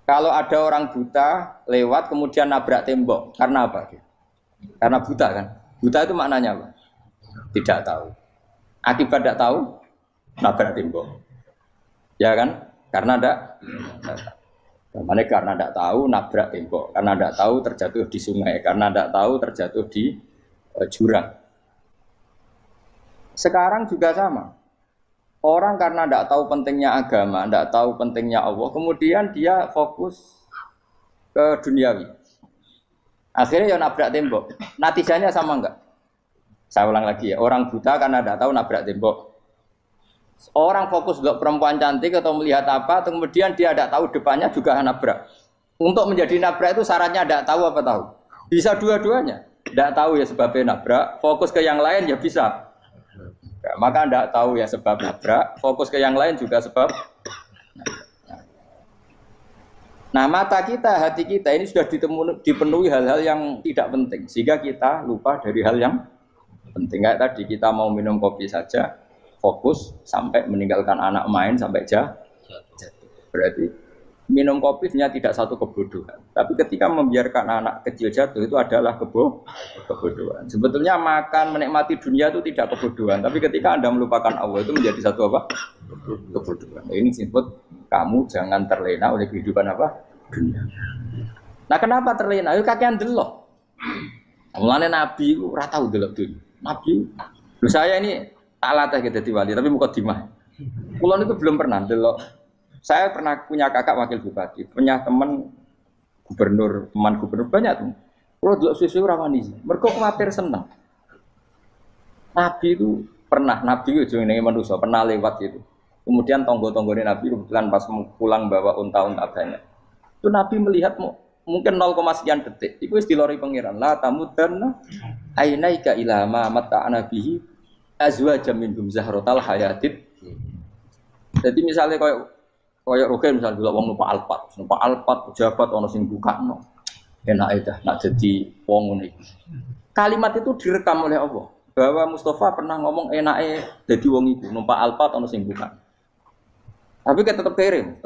Kalau ada orang buta lewat kemudian nabrak tembok, karena apa? Karena buta kan? Buta itu maknanya apa? Tidak tahu. Akibat tidak tahu, nabrak tembok. Ya kan? Karena tidak tahu. Karena tidak tahu, nabrak tembok. Karena tidak tahu, terjatuh di sungai. Karena tidak tahu, terjatuh di jurang. Sekarang juga sama. Orang karena tidak tahu pentingnya agama, tidak tahu pentingnya Allah, kemudian dia fokus ke duniawi. Akhirnya ya nabrak tembok. Natijanya sama enggak? Saya ulang lagi ya, orang buta karena tidak tahu nabrak tembok. Orang fokus untuk perempuan cantik atau melihat apa, kemudian dia tidak tahu depannya juga nabrak. Untuk menjadi nabrak itu syaratnya tidak tahu apa tahu? Bisa dua-duanya. Tidak tahu ya sebabnya nabrak, fokus ke yang lain ya bisa. Ya, maka tidak tahu ya sebab nabrak, fokus ke yang lain juga sebab. Nah, mata kita, hati kita ini sudah dipenuhi hal-hal yang tidak penting, sehingga kita lupa dari hal yang penting. Kayak tadi kita mau minum kopi saja, fokus sampai meninggalkan anak main sampai jatuh. Berarti minum kopi sebenarnya tidak satu kebodohan, tapi ketika membiarkan anak kecil jatuh itu adalah kebodohan. Sebetulnya makan menikmati dunia itu tidak kebodohan, tapi ketika Anda melupakan Allah itu menjadi satu apa? Kebodohan. Ini disebut kamu jangan terlena oleh kehidupan apa? Dunia. Nah, kenapa terlena? Itu kakean delok. Mulane Nabi itu ora tau delok dunia. Nabi, saya ini tak latih jadi wali, tapi mukadimah. Kulon itu belum pernah delok. Saya pernah punya kakak wakil bupati, punya teman gubernur banyak tuh. Kalau delok susu ora wani, mergo kuwatir seneng. Nabi itu pernah, Nabi itu jenenge manusia, pernah lewat itu. Kemudian tonggo-tonggone Nabi kebetulan pas pulang bawa unta-unta banyak. Itu Nabi melihat mungkin 0, sekian detik. Itu wis dilori pangeran. La tamudanna ainaika ila ma mata'ana bihi azwajam minhum zahratal hayatid. Jadi misalnya kayak Rogen misalnya dulu wong numpak Alphard pejabat ono sing bukakno. Enak dah nak jadi wong ngene iki. Kalimat itu direkam oleh Allah bahwa Mustafa pernah ngomong enake dadi wong iku numpak Alphard ono sing bukakno. Tapi kan tetap kirim.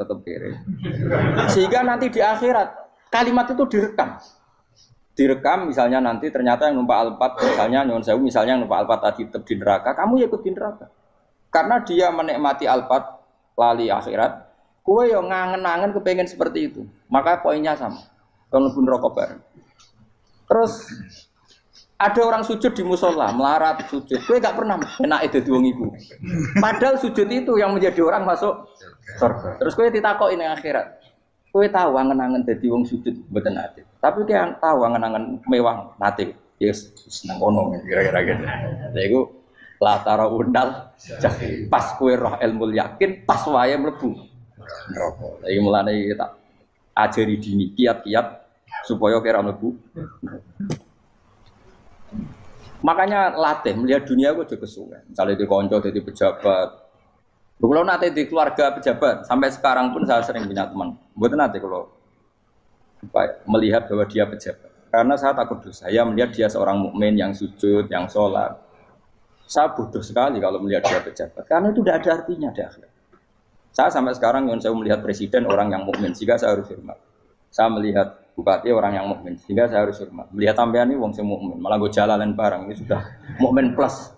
Sehingga nanti di akhirat kalimat itu direkam misalnya nanti ternyata yang numpak Alphard misalnya nyuwun sewu misalnya yang numpak Alphard tadi tetap di neraka, kamu ya ikut di neraka. Karena dia menikmati Alphard lali akhirat, kowe yo ngangen-angen kepengen seperti itu. Maka poinnya sama. Kalau mlebu neraka bareng. Terus ada orang sujud di musola, melarat sujud. Kowe gak pernah enake dadi wong iku. Padahal sujud itu yang menjadi orang masuk surga. Terus kowe ditakoki ning akhirat. Kowe tahu angen-angen dadi wong sujud mboten nate. Tapi kowe tahu angen-angen mewah nate. Yes, seneng kono kira-kira gitu. Lha iku latara undal pas kowe roh ilmu yakin pas wae mlebu neraka. Lha iki mulane tak ajari dini kiat-kiat supaya kira mlebu. Makanya latih melihat dunia gue juga kesuwen. Misalnya di konco, di pejabat. Kalau nanti di keluarga pejabat, sampai sekarang pun saya sering punya teman. Buat nanti kalau melihat bahwa dia pejabat, karena saya takut dosa. Saya melihat dia seorang mukmin yang sujud, yang sholat. Saya bodoh sekali kalau melihat dia pejabat, karena itu tidak ada artinya di akhirat. Saya sampai sekarang yang saya melihat presiden orang yang mukmin, sehingga saya harus hormat. Saya melihat bupati orang yang mukmin, sehingga saya harus hormat. Melihat sampean ini wong sing mukmin, malah gue jalalan barang ini sudah mukmin plus.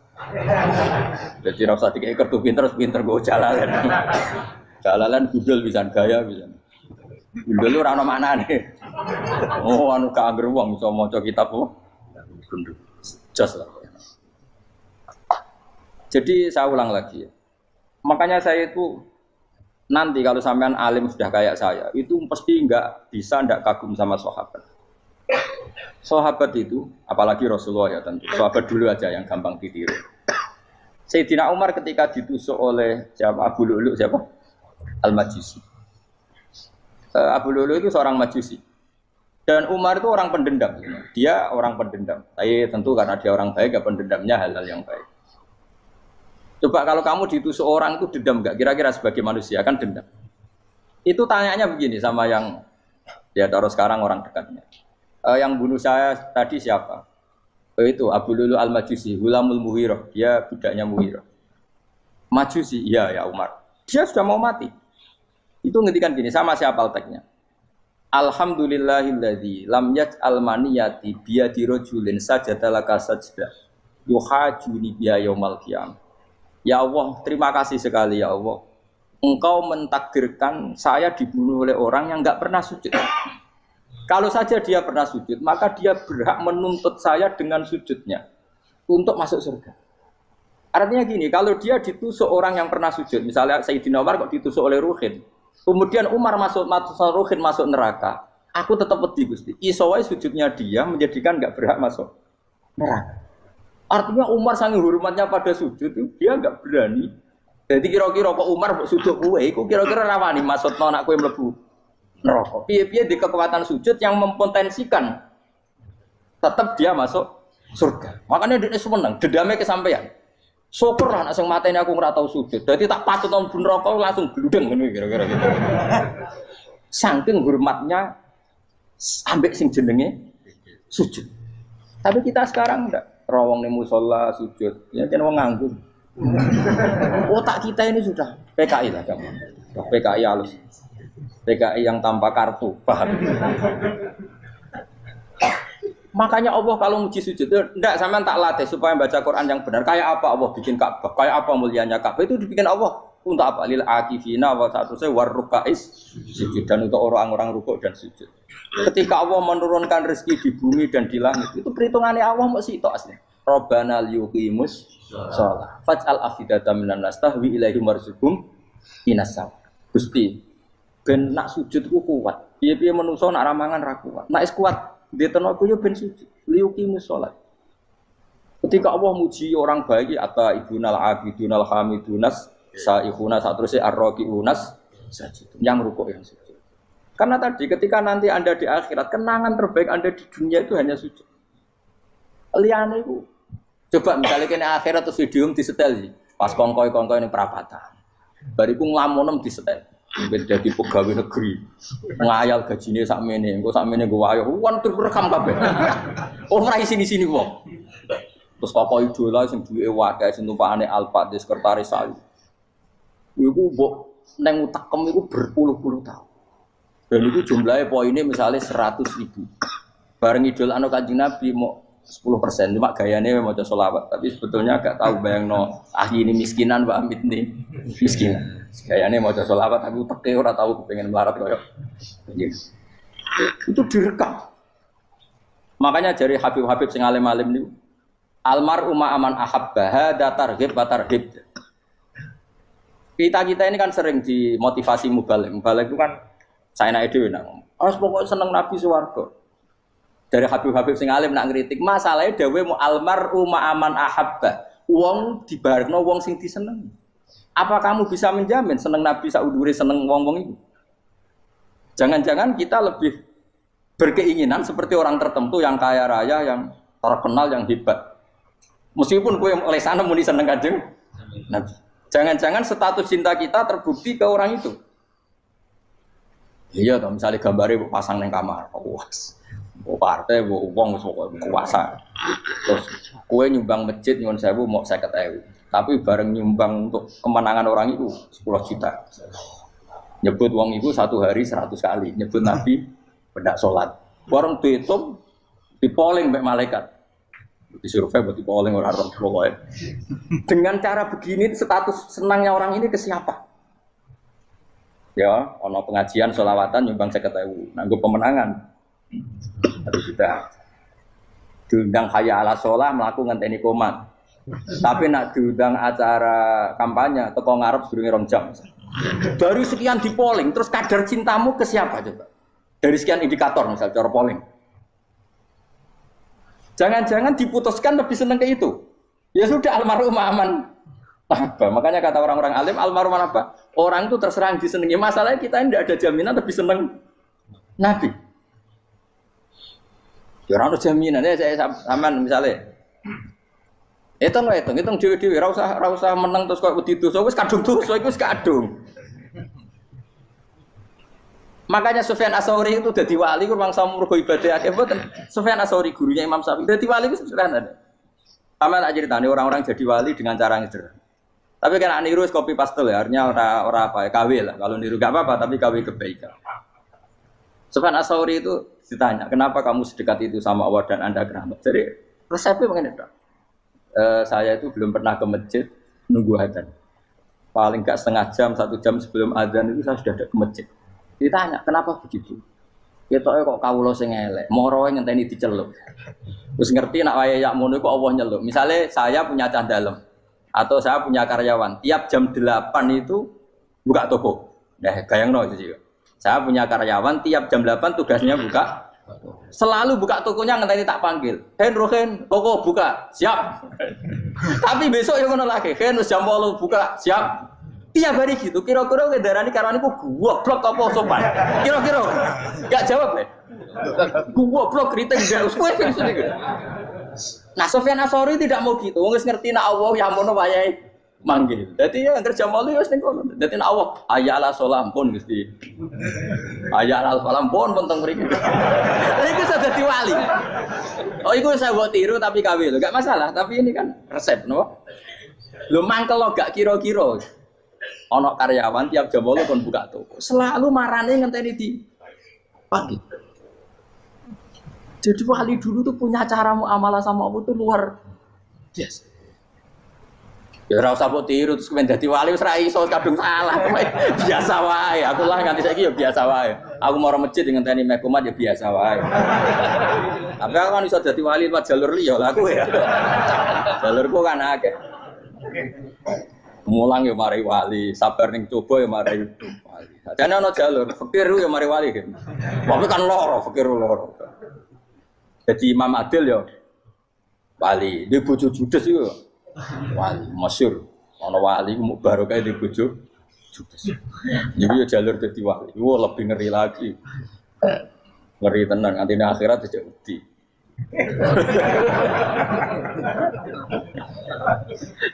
Jadi rasa tiga ekor tuh pinter gue jalalan. Jalalan gudel bisa gaya bisa. Gudel lu rano mana nih? Oh anu kager wong bisa maca kitab kok. Jos lah. Jadi saya ulang lagi ya. Makanya saya itu nanti kalau sampean alim sudah kayak saya, itu pasti nggak kagum sama sahabat. Sahabat itu, apalagi Rasulullah ya tentu. Sahabat dulu aja yang gampang ditiru. Sayyidina Umar ketika ditusuk oleh siapa? Abu Lu'lu siapa? Al-Majusi. Abu Lu'lu itu seorang Majusi. Dan Umar itu orang pendendam. Dia orang pendendam. Tapi tentu karena dia orang baik, ya pendendamnya hal-hal yang baik. Coba kalau kamu ditusuk orang itu dendam nggak? Kira-kira sebagai manusia kan dendam. Itu tanyanya begini sama yang ya taruh sekarang orang dekatnya. Yang bunuh saya tadi siapa? Itu Abu Lu'lu Al-Majusi, Hulamul Muhirah. Dia budaknya Muhirah. Majusi, iya ya Umar. Dia sudah mau mati. Itu ngetikan gini, sama siapa teksnya? Alhamdulillahilladzi lam yaj'al maniyati biyadi rajulin sajadalaka sajdah yuhajuni biya yaumal qiyamah. Ya Allah, terima kasih sekali ya Allah. Engkau mentakdirkan saya dibunuh oleh orang yang enggak pernah sujud. Kalau saja dia pernah sujud, maka dia berhak menuntut saya dengan sujudnya untuk masuk surga. Artinya gini, kalau dia ditusuk orang yang pernah sujud, misalnya Sayyidina Umar kok ditusuk oleh Ruhin, kemudian Umar Ruhin masuk neraka, aku tetap pedih Gusti. Isowai sujudnya dia menjadikan enggak berhak masuk neraka. Artinya Umar saking hormatnya pada sujud itu dia enggak berani. Jadi kira-kira kok Umar sujud kowe, iku kira-kira rawani maksudno anak kowe mlebu neraka. Piye-piye di kekuatan sujud yang mempotensikan tetap dia masuk surga. Makanya dia seneng, dendamnya kesampaian. Syukur lah nek sing mateni aku ora tau sujud. Dadi tak patut nang neraka langsung gludeng ngono kira-kira gitu. Saking hormatnya ambek sing jenenge sujud. Tapi kita sekarang enggak rawong ning musala sujud. Ya kan wong nganggur. Otak kita ini sudah PKI lah kamu. PKI halus. PKI yang tanpa kartu, paham? Makanya Allah kalau muji sujud, enggak sampean tak latih supaya baca Quran yang benar. Kayak apa Allah bikin Ka'bah? Kayak apa mulianya Ka'bah? Itu dibikin Allah untuk apa? Lil akifina wa satusai warrukais sujud, dan untuk orang-orang rukuk dan sujud. Ketika Allah menurunkan rezeki di bumi dan di langit, itu perhitungannya Allah masih itu asli. Rabbana liyuqimus shalah faj'al afidatan minan nas tahwi ilaihim warzuqhum inasam. Gusti ben nak sujud ku kuat. Piye-piye menungso nak ramangan ra kuat. Nak is kuat di tenaga yo ben sujud. Liyuqimus shalah. Ketika Allah muji orang baik atau ibunal abidunal hamidunas sa'ihuna satruse arraqiunas sajid. Yang rukuk yang sujud. Karena tadi ketika nanti Anda di akhirat, kenangan terbaik Anda di dunia itu hanya sujud. Liyane iku. Coba misalnya kene akhirat terus video disetel iki. Pas kongkoi-kongkoi ning perapatan. Bariku nglamunem disetel. Ben dadi pegawai negeri. Ngayal gajine sakmene, engko sakmene nggo wayo. Wan direkam kabeh. Ora sini-sini wong. Terus tokoh idola sing duwe wae sing tumpakane Alphard sekretaris saya. Iku mbok nang utakem iku berpuluh-puluh tahun. Dan itu jumlahnya poinnya misalnya 100.000. Bareng idol anu Kanjeng Nabi mau 10%, cuma gayanya mau coba sholawat. Tapi sebetulnya agak tahu bayangno ini miskinan Mbak Amit nih miskinan. Gayanya mau coba sholawat, tapi teke ora tahu pengen melarat koyo. Yes. Itu direkam. Makanya dari Habib-habib sing alim-alim niku almar'u ma'aman ahabba hada targhib wa tarhib. Kita ini kan sering dimotivasi mubalek. Mubalek itu kan saya naik dewe nak ngomong. Pokoknya seneng Nabi swarga. Dari Habib-habib sing alim nak ngritik, masalahnya dewe mu almar'u ma'aman ahabba. Wong dibarekno wong sing disenengi. Apa kamu bisa menjamin seneng Nabi saudure seneng wong-wong itu? Jangan-jangan kita lebih berkeinginan seperti orang tertentu yang kaya raya, yang terkenal, yang hebat. Meskipun kowe oleh sana muni seneng Kanjeng Nabi. Jangan-jangan status cinta kita terbukti ke orang itu. Iya, toh misalnya gambarnya pasang neng kamar, puas, partai, uang, kuasa. Terus kue nyumbang masjid nyuwun sewu mau 50.000, tapi bareng nyumbang untuk kemenangan orang itu 10 juta. Nyebut uang itu satu hari 100 kali, nyebut Nabi bedak sholat. Warung dihitung, dipoling mbek malaikat. Disurvei buat dipoling orang pokoknya. Dengan cara begini status senangnya orang ini ke siapa? Ya, ono pengajian sholawatan nyumbang 50.000, nanggo pemenangan. Harus sudah diundang hayya ala sholah melakukan ngenteni komat. Tapi nak diundang acara kampanye teko ngarep sedurunge 2 jam. Dari sekian di polling, terus kadar cintamu ke siapa coba? Dari sekian indikator misal cara polling. Jangan-jangan diputuskan lebih senang ke itu. Ya sudah almarhum aman. Apa? Makanya kata orang-orang alim almarhum apa? Orang itu terserah disenangi. Masalahnya kita tidak ada jaminan lebih senang Nabi. Ya orang ada jaminan ya saya aman misalnya. Hitung dewi-dewi. Rasa menang terus kok begitu. So wis kadung dosa iku wis kadung. Makanya Sufyan Ats-Tsauri itu dadi wali kurang sama mergo ibadah akeh mboten. Sufyan Ats-Tsauri gurunya Imam Syafi'i dadi wali itu sederhana. Sama tak ceritane orang-orang jadi wali dengan cara yang sederhana. Tapi kan niru copy paste ya, artinya ora apa ya KW lah. Kalau niru enggak apa-apa tapi KW kebaikan. Sufyan Ats-Tsauri itu ditanya, "Kenapa kamu sedekat itu sama Allah dan Anda keramat?" Jadi resepnya begini, Dok. Saya itu belum pernah ke masjid nunggu adzan. Paling enggak setengah jam, 1 jam sebelum adzan itu saya sudah ada ke masjid. Ditanya, kenapa begitu? Ketoke kok kawula sing elek, moro ngenteni diceluk. Wis ngerti nek wayahe yak ngono kok Allah nyeluk. Misale saya punya cah dalem atau saya punya karyawan, tiap jam 8 itu buka toko. Nah, bayangno itu sih. Saya punya karyawan tiap jam 8 tugasnya buka. Selalu buka tokonya ngenteni tak panggil. Rohen, toko buka, siap. Tapi besok ya ngono lagi, wis jam 8 buka, siap. Tiap hari gitu, kira-kira ngedarani karwaniku goblok apa sopan? Kira-kira enggak jawab ya? Goblok kriting enggak usah gitu. Nah, Sufyan Ats-Tsauri tidak mau gitu. Wong wis ngerti nek Allah ya mono wayahe manggil. Dadi ya kerja malu ya wis ning kono. Dadi nek Allah ayala salam pun Gusti. Ayala salam pun teng mriki. Lha iku sudah dadi wali. Oh iku saya buat tiru tapi kawe lho, gak masalah. Tapi ini kan resep, no? Lho mangkel lo gak kira-kira. Ono karyawan tiap jam 8 kon buka toko. Selalu marane ngenteni di pagi. Jadi wali dulu tuh punya cara muamalah sama Allah tuh luar biasa. Ya ora usah mbok tiru terus kemen dadi wali wis ra iso kadung salah. Biasa wae. Aku lah nganti saiki ya biasa wae. Aku mau masjid ngenteni mek kumat ya biasa wae. Tapi aku kan iso dadi wali lewat jalur liya lah aku ya. Jalurku kan akeh. Mulang ya mari wali, sabar ning coba ya mari wali. Jane ana jalur fikir ya mari wali gitu. Tapi kan loro, fikir loro. Jadi Imam Adil ya wali, di bojo judes iku wali masyhur. Ana wali mu barokah di bojo judes. Jadi ya jalur dadi wali. Wah lebih ngeri lagi. Ngeri tenan nganti akhirat aja wedi.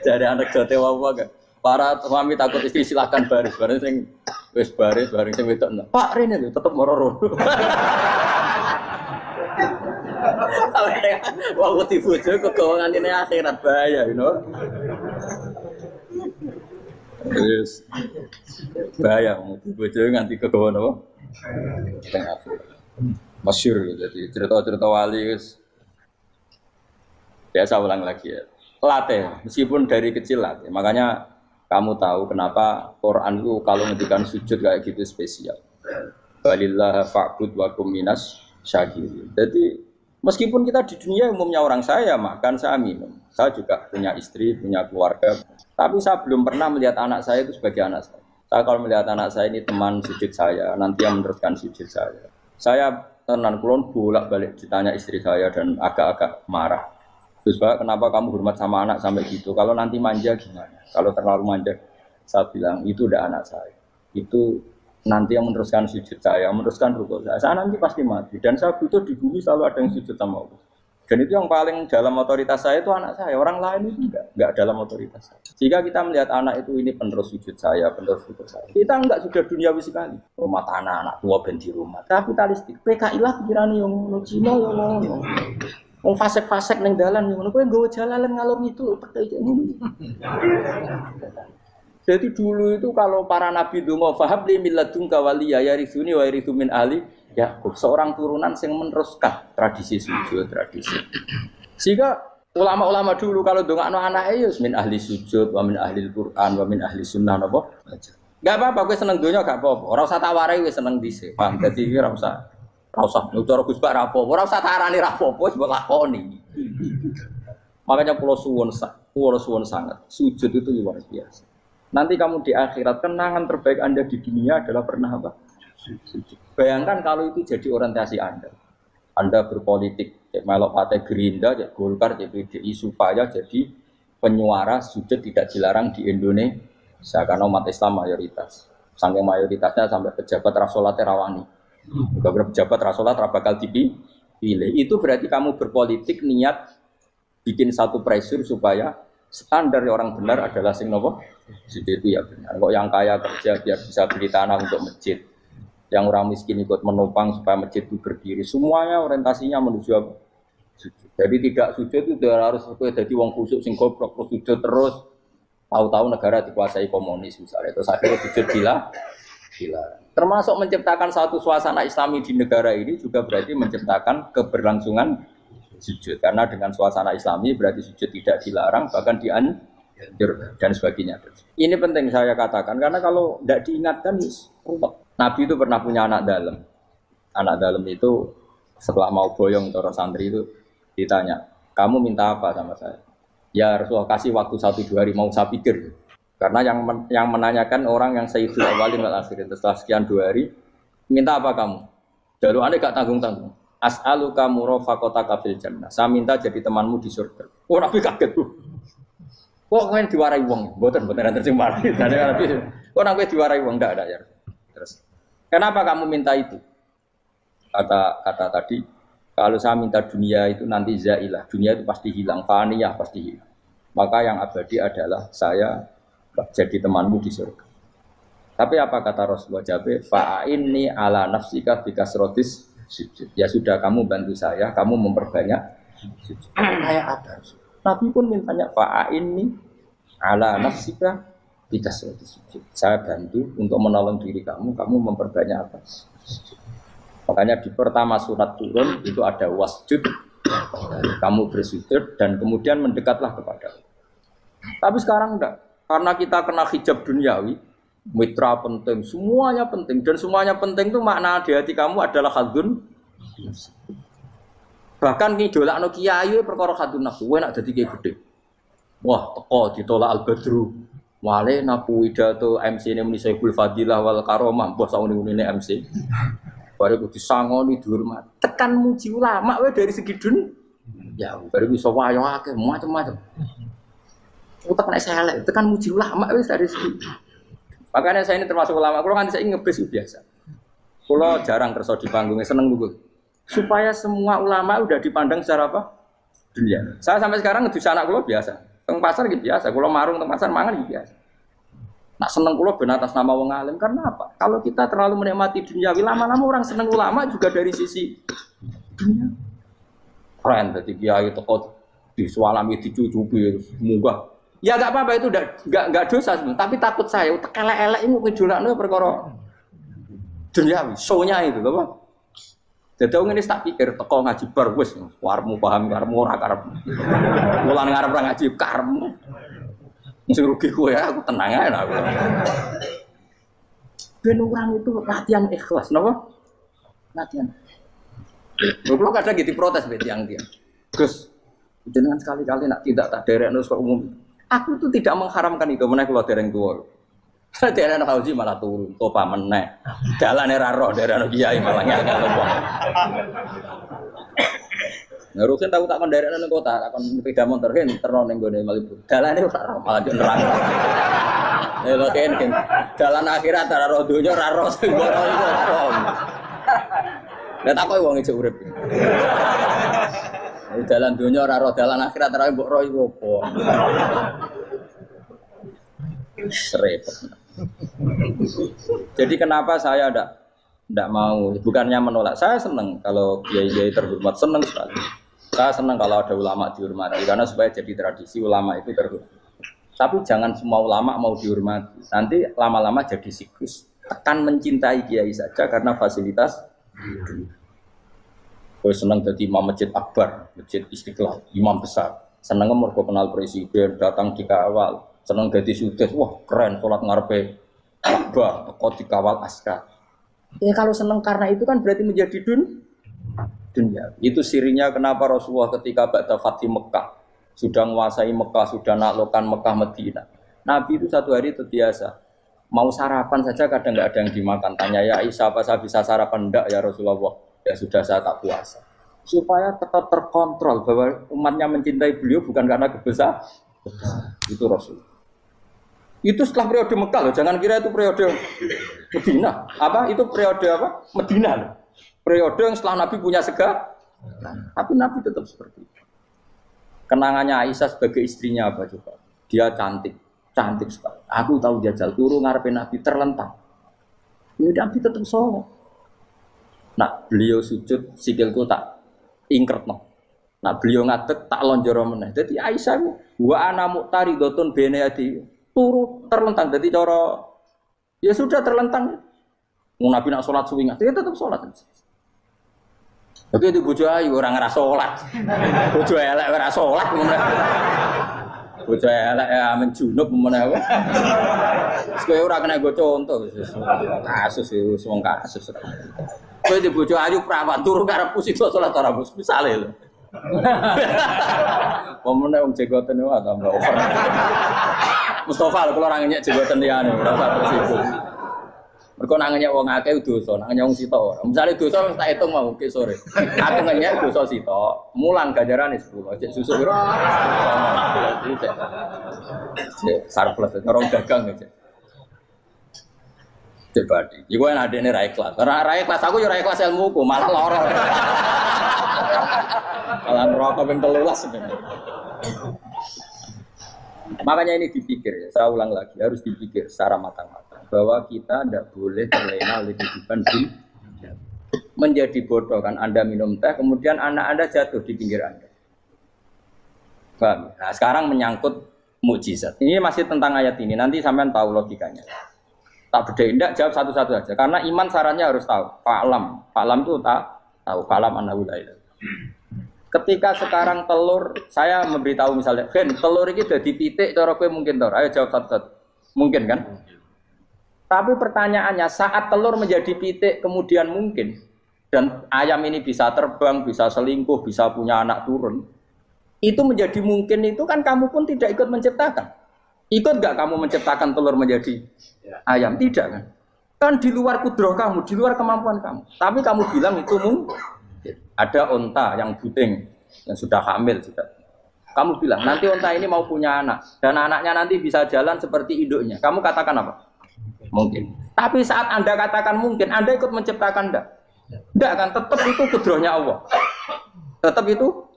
Jadi anak jote wae gak. Para suami takut istri silakan baris, bareng sing wis baris, bareng sing wedok. Pak Rene lho tetep moro-moro. Wah, wedi bojo kegawangan ini akhirat bahaya, you know. Terus bahaya wedi bojo nganti kegawan apa? Tengah akhirat. Masyhur jadi cerita-cerita wali guys. Biasa ulang lagi ya. Latih, meskipun dari kecil latih. Makanya kamu tahu kenapa Quran itu kalau ngendikan sujud kayak gitu spesial. Walillah fa'bud wa kum minas syakirin. Jadi meskipun kita di dunia umumnya orang saya makan, saya minum. Saya juga punya istri, punya keluarga. Tapi saya belum pernah melihat anak saya itu sebagai anak saya. Saya kalau melihat anak saya ini teman sujud saya, nanti yang meneruskan sujud saya. Saya tenan kulon bolak-balik ditanya istri saya dan agak-agak marah. Terus Pak, kenapa kamu hormat sama anak sampai gitu? Kalau nanti manja gimana? Kalau terlalu manja, saya bilang itu udah anak saya. Itu nanti yang meneruskan sujud saya, meneruskan rukuk saya. Saya nanti pasti mati. Dan saya butuh di bumi selalu ada yang sujud sama Allah. Dan itu yang paling dalam otoritas saya itu anak saya. Orang lain itu enggak dalam otoritas saya. Jika kita melihat anak itu ini penerus sujud saya, penerus rukuk saya. Kita enggak sudah duniawi sekali. Rumah tanah, anak tua ben di rumah. Kapitalistik. PKI lah pikirannya yang Cina yang ngono. Wong fasek-fasek ning dalan ngono kowe nggawa jalalan ngalor itu petek ngono. Jadi dulu itu kalau para nabi donga fahabli min ladunka waliya yarithuni wa yarithu min ahli Yakub, seorang turunan yang meneruskan tradisi sujud, tradisi. Sehingga ulama-ulama dulu kalau dongakno anake ya min ahli sujud, wa min ahli Al-Qur'an, wa min ahli sunnah napa? Enggak apa-apa kowe seneng donya gak apa-apa. Ora usah tak warai wis seneng dhisik. Paham dadi ora usah cara Gus Bak ra apa, ora usah tarani ra apa, wis mbok lakoni. Makanya kula suwun sangat, sujud itu luar biasa. Nanti kamu di akhirat kenangan terbaik Anda di dunia adalah pernah apa? Sujud. Bayangkan kalau itu jadi orientasi Anda. Anda berpolitik, cek melok partai Gerindra, cek Golkar, cek PDI supaya jadi penyuara sujud tidak dilarang di Indonesia karena umat Islam mayoritas. Saking mayoritasnya sampai pejabat rasolat terawani. Beberapa pejabat rasolat bakal dipilih. Itu berarti kamu berpolitik niat bikin satu pressure supaya standar orang benar adalah sing nopo. Sujud itu ya benar. Kok yang kaya kerja biar bisa beli tanah untuk masjid. Yang orang miskin ikut menopang supaya masjid itu berdiri. Semuanya orientasinya menuju apa? Sujud. Jadi tidak sujud itu harus jadi wong khusyuk sing goblok sujud terus. Tahu-tahu negara dikuasai komunis misalnya. Terus akhirnya sujud gila. Termasuk menciptakan satu suasana Islami di negara ini juga berarti menciptakan keberlangsungan sujud. Karena dengan suasana Islami berarti sujud tidak dilarang bahkan dianjur dan sebagainya. Ini penting saya katakan karena kalau tidak diingatkan ruwet. Nabi itu pernah punya anak dalam. Anak dalam itu setelah mau boyong toro santri itu ditanya, kamu minta apa sama saya? Ya Rasulullah kasih waktu 1-2 hari mau saya pikir. Karena yang menanyakan orang yang sayyidul awalin wal akhirin setelah sekian 2 hari, minta apa kamu? Jalur Anda gak tanggung-tanggung. As'aluka murafaqataka fil jannah. Saya minta jadi temanmu di surga. Oh Nabi kaget tuh. Kok kalian diwarai wong? Mboten terjemah. Kok Nabi diwarai wong ndak ada ya. Terus kenapa kamu minta itu? Kata tadi, kalau saya minta dunia itu nanti zailah. Dunia itu pasti hilang, faniyah pasti hilang. Maka yang abadi adalah saya jadi temanmu di surga. Tapi apa kata Rasulullah Jabe? Fa'inni ala nafsika bikasrotis sujud. Ya sudah, kamu bantu saya, kamu memperbanyak sujud. Kayak ada. Nabi pun mintanya fa'inni ala nafsika bikasrotis sujud. Saya bantu untuk menolong diri kamu, kamu memperbanyak apa? Sujud. Makanya di pertama surat turun itu ada wasjud, kamu bersujud dan kemudian mendekatlah kepada Allah. Tapi sekarang enggak, karena kita kena hijab duniawi, mitra penting, semuanya penting, dan semuanya penting itu makna di hati kamu adalah hadun. Bahkan ngidolakno kiai perkara hadun nafsu, kowe nak dadi kiai gede. Wah, teko ditolak Al-Badru. Wale napu pidato MC ne muni Saiful Fadilah wal Karomah, mbah sauni-unine MC. Bare kudu disangoni dihormat. Tekan muji ulama wae dari segi ya, bare bisa wayo akeh macam-macam. Utak nek elek, tekan muji ulama wis dari segi. Makanya saya ini termasuk ulama, kalau kan saya ngebis biasa. Kalau jarang kerso di panggungnya, seneng dulu. Supaya semua ulama udah dipandang secara apa? Dunia. Saya sampai sekarang ngedus anak kulo biasa. Teng pasar gitu biasa. Kalau marung teng pasar mangan gitu biasa. Nak seneng kulo ben atas nama wong alim karena apa? Kalau kita terlalu menikmati dunia, lama-lama orang seneng ulama juga dari sisi dunia. Keren, jadi kiai teko disualami dicucupi munggah. Ya enggak apa-apa itu enggak dosa sebenarnya, tapi takut saya utek elek-elek ini ngejolakno perkara duniawi, show-nya itu lho, Pak. Dadi wong ngene tak pikir teko ngaji bar wis warmu paham karemu ora karep. Mulan ngarep ora ngaji karemu. Mesti rugi kowe ya, aku tenang ae aku. Ben orang itu latihan ikhlas, napa? Latihan. Lho kadang gitu protes mbek tiyang-tiyang. Gus, jenengan sekali-kali nak tidak tak derekno kok umum. Aku itu tidak mengharamkan itu, menaik kalau dereng tua. Dereng haji malah turun, topa menaik. Jalan era roh, dereng kiai malah nggak lupa. Ngerusin tahu tak menderek nang kota, akan sepeda motor kan ternon yang gue Malibu. Jalan ini malah jadi nerang. Lho kan, jalan akhirat antara roh dunia, roh semua roh itu. Lihat aku yang ngejek urip. Jalan dunia roh, jalan akhirat antara mbok roh itu apa? Repot. Jadi kenapa saya tidak mau? Bukannya menolak. Saya senang kalau kiai-kiai terhormat, senang sekali. Saya senang kalau ada ulama dihormati karena supaya jadi tradisi ulama itu terhormat. Tapi jangan semua ulama mau dihormati. Nanti lama-lama jadi siklus. Tekan mencintai kiai saja karena fasilitas. Gue senang jadi imam masjid akbar, masjid Istiqlal, imam besar. Senang mergo kenal presiden, datang dikawal. Senang jadi sudes, wah keren, sholat ngarepe Ka'bah, teko dikawal askar. Ya kalau senang karena itu kan berarti menjadi dunia. Itu sirinya kenapa Rasulullah ketika ba'da Fathi Mekah sudah menguasai Mekah, sudah naklukkan Mekah Madinah. Nabi itu satu hari terbiasa. Mau sarapan saja kadang nggak ada yang dimakan. Tanya ya Aisyah, apa saya bisa sarapan? Enggak ya Rasulullah. Ya sudah saya tak puasa. Supaya tetap terkontrol bahwa umatnya mencintai beliau bukan karena kebesaran. Itu Rasul. Itu setelah periode Mekah loh, jangan kira itu periode Medina. Apa? Itu periode apa? Medina loh. Periode yang setelah Nabi punya segala. Tapi Nabi tetap seperti itu. Kenangannya Aisyah sebagai istrinya apa coba? Dia cantik, cantik sekali. Aku tahu jajal turu ngarepin Nabi terlentang. Ya Nabi tetap sholat. Nah beliau sujud sikilku tak ingkretno. Nah beliau ngadeg tak lonjoro meneh. Jadi Aisyah wa ana muqtaridotun bene adi turu terlentang. Jadi cara ya sudah terlentang. Mau Nabi nak sholat suwi dia tetap sholat. Tapi itu bojo ayu orang ngerasa sholat. Bojo elek ora sholat meneh. Bojo elek ya menjunub meneh. Kowe ora kena go contoh kasus itu wong kasus. Kowe di bojo ayu prawan turu karepku sida salat ora bos misale lho. Pemene wong jegoten wae tambah over. Mustofa lho kula ora ngenyek jegoten liyane ora usah tersibuk. Mergo nang ngenyek wong akeh dosa, nang ngenyek wong sitok ora. Misale dosa wis tak hitung mau ke sore. Aku ngenyek dosa sitok, mulang ganjarane 10. Cek susu piro? Cek surplus orang dagang aja. Badi. Iku kan adene ra ikhlas. Ra ikhlas aku yo ra ikhlas ilmuku, malah lara. Malah neraka ping 13 sebenarnya. Makanya ini dipikir ya, saya ulang lagi, harus dipikir secara matang-matang bahwa kita tidak boleh terlena oleh kehidupan dunia. Menjadi bodoh kan Anda minum teh, kemudian anak Anda jatuh di pinggir Anda. Paham? Nah, sekarang menyangkut mukjizat. Ini masih tentang ayat ini, nanti sampean tahu logikanya. Tak bedain, tidak jawab satu-satu aja. Karena iman sarannya harus tahu. Fa'lam itu tak tahu. Fa'lam annahu la ilaha. Ketika sekarang telur, saya memberitahu misalnya, Gen, telur ini udah dipitik, cara kowe mungkin tor. Ayo jawab satu-satu. Mungkin kan? Tapi pertanyaannya, saat telur menjadi pitik kemudian mungkin, dan ayam ini bisa terbang, bisa selingkuh, bisa punya anak turun, itu menjadi mungkin itu kan kamu pun tidak ikut menciptakan. Ikut gak kamu menciptakan telur menjadi ayam? Tidak kan? Kan di luar kudroh kamu, di luar kemampuan kamu. Tapi kamu bilang itu mungkin. Ada onta yang buting, yang sudah hamil sudah. Kamu bilang nanti onta ini mau punya anak dan anaknya nanti bisa jalan seperti induknya. Kamu katakan apa? Mungkin. Tapi saat Anda katakan mungkin, Anda ikut menciptakan enggak? Enggak kan? Tetap itu kudrohnya Allah. Tetap itu.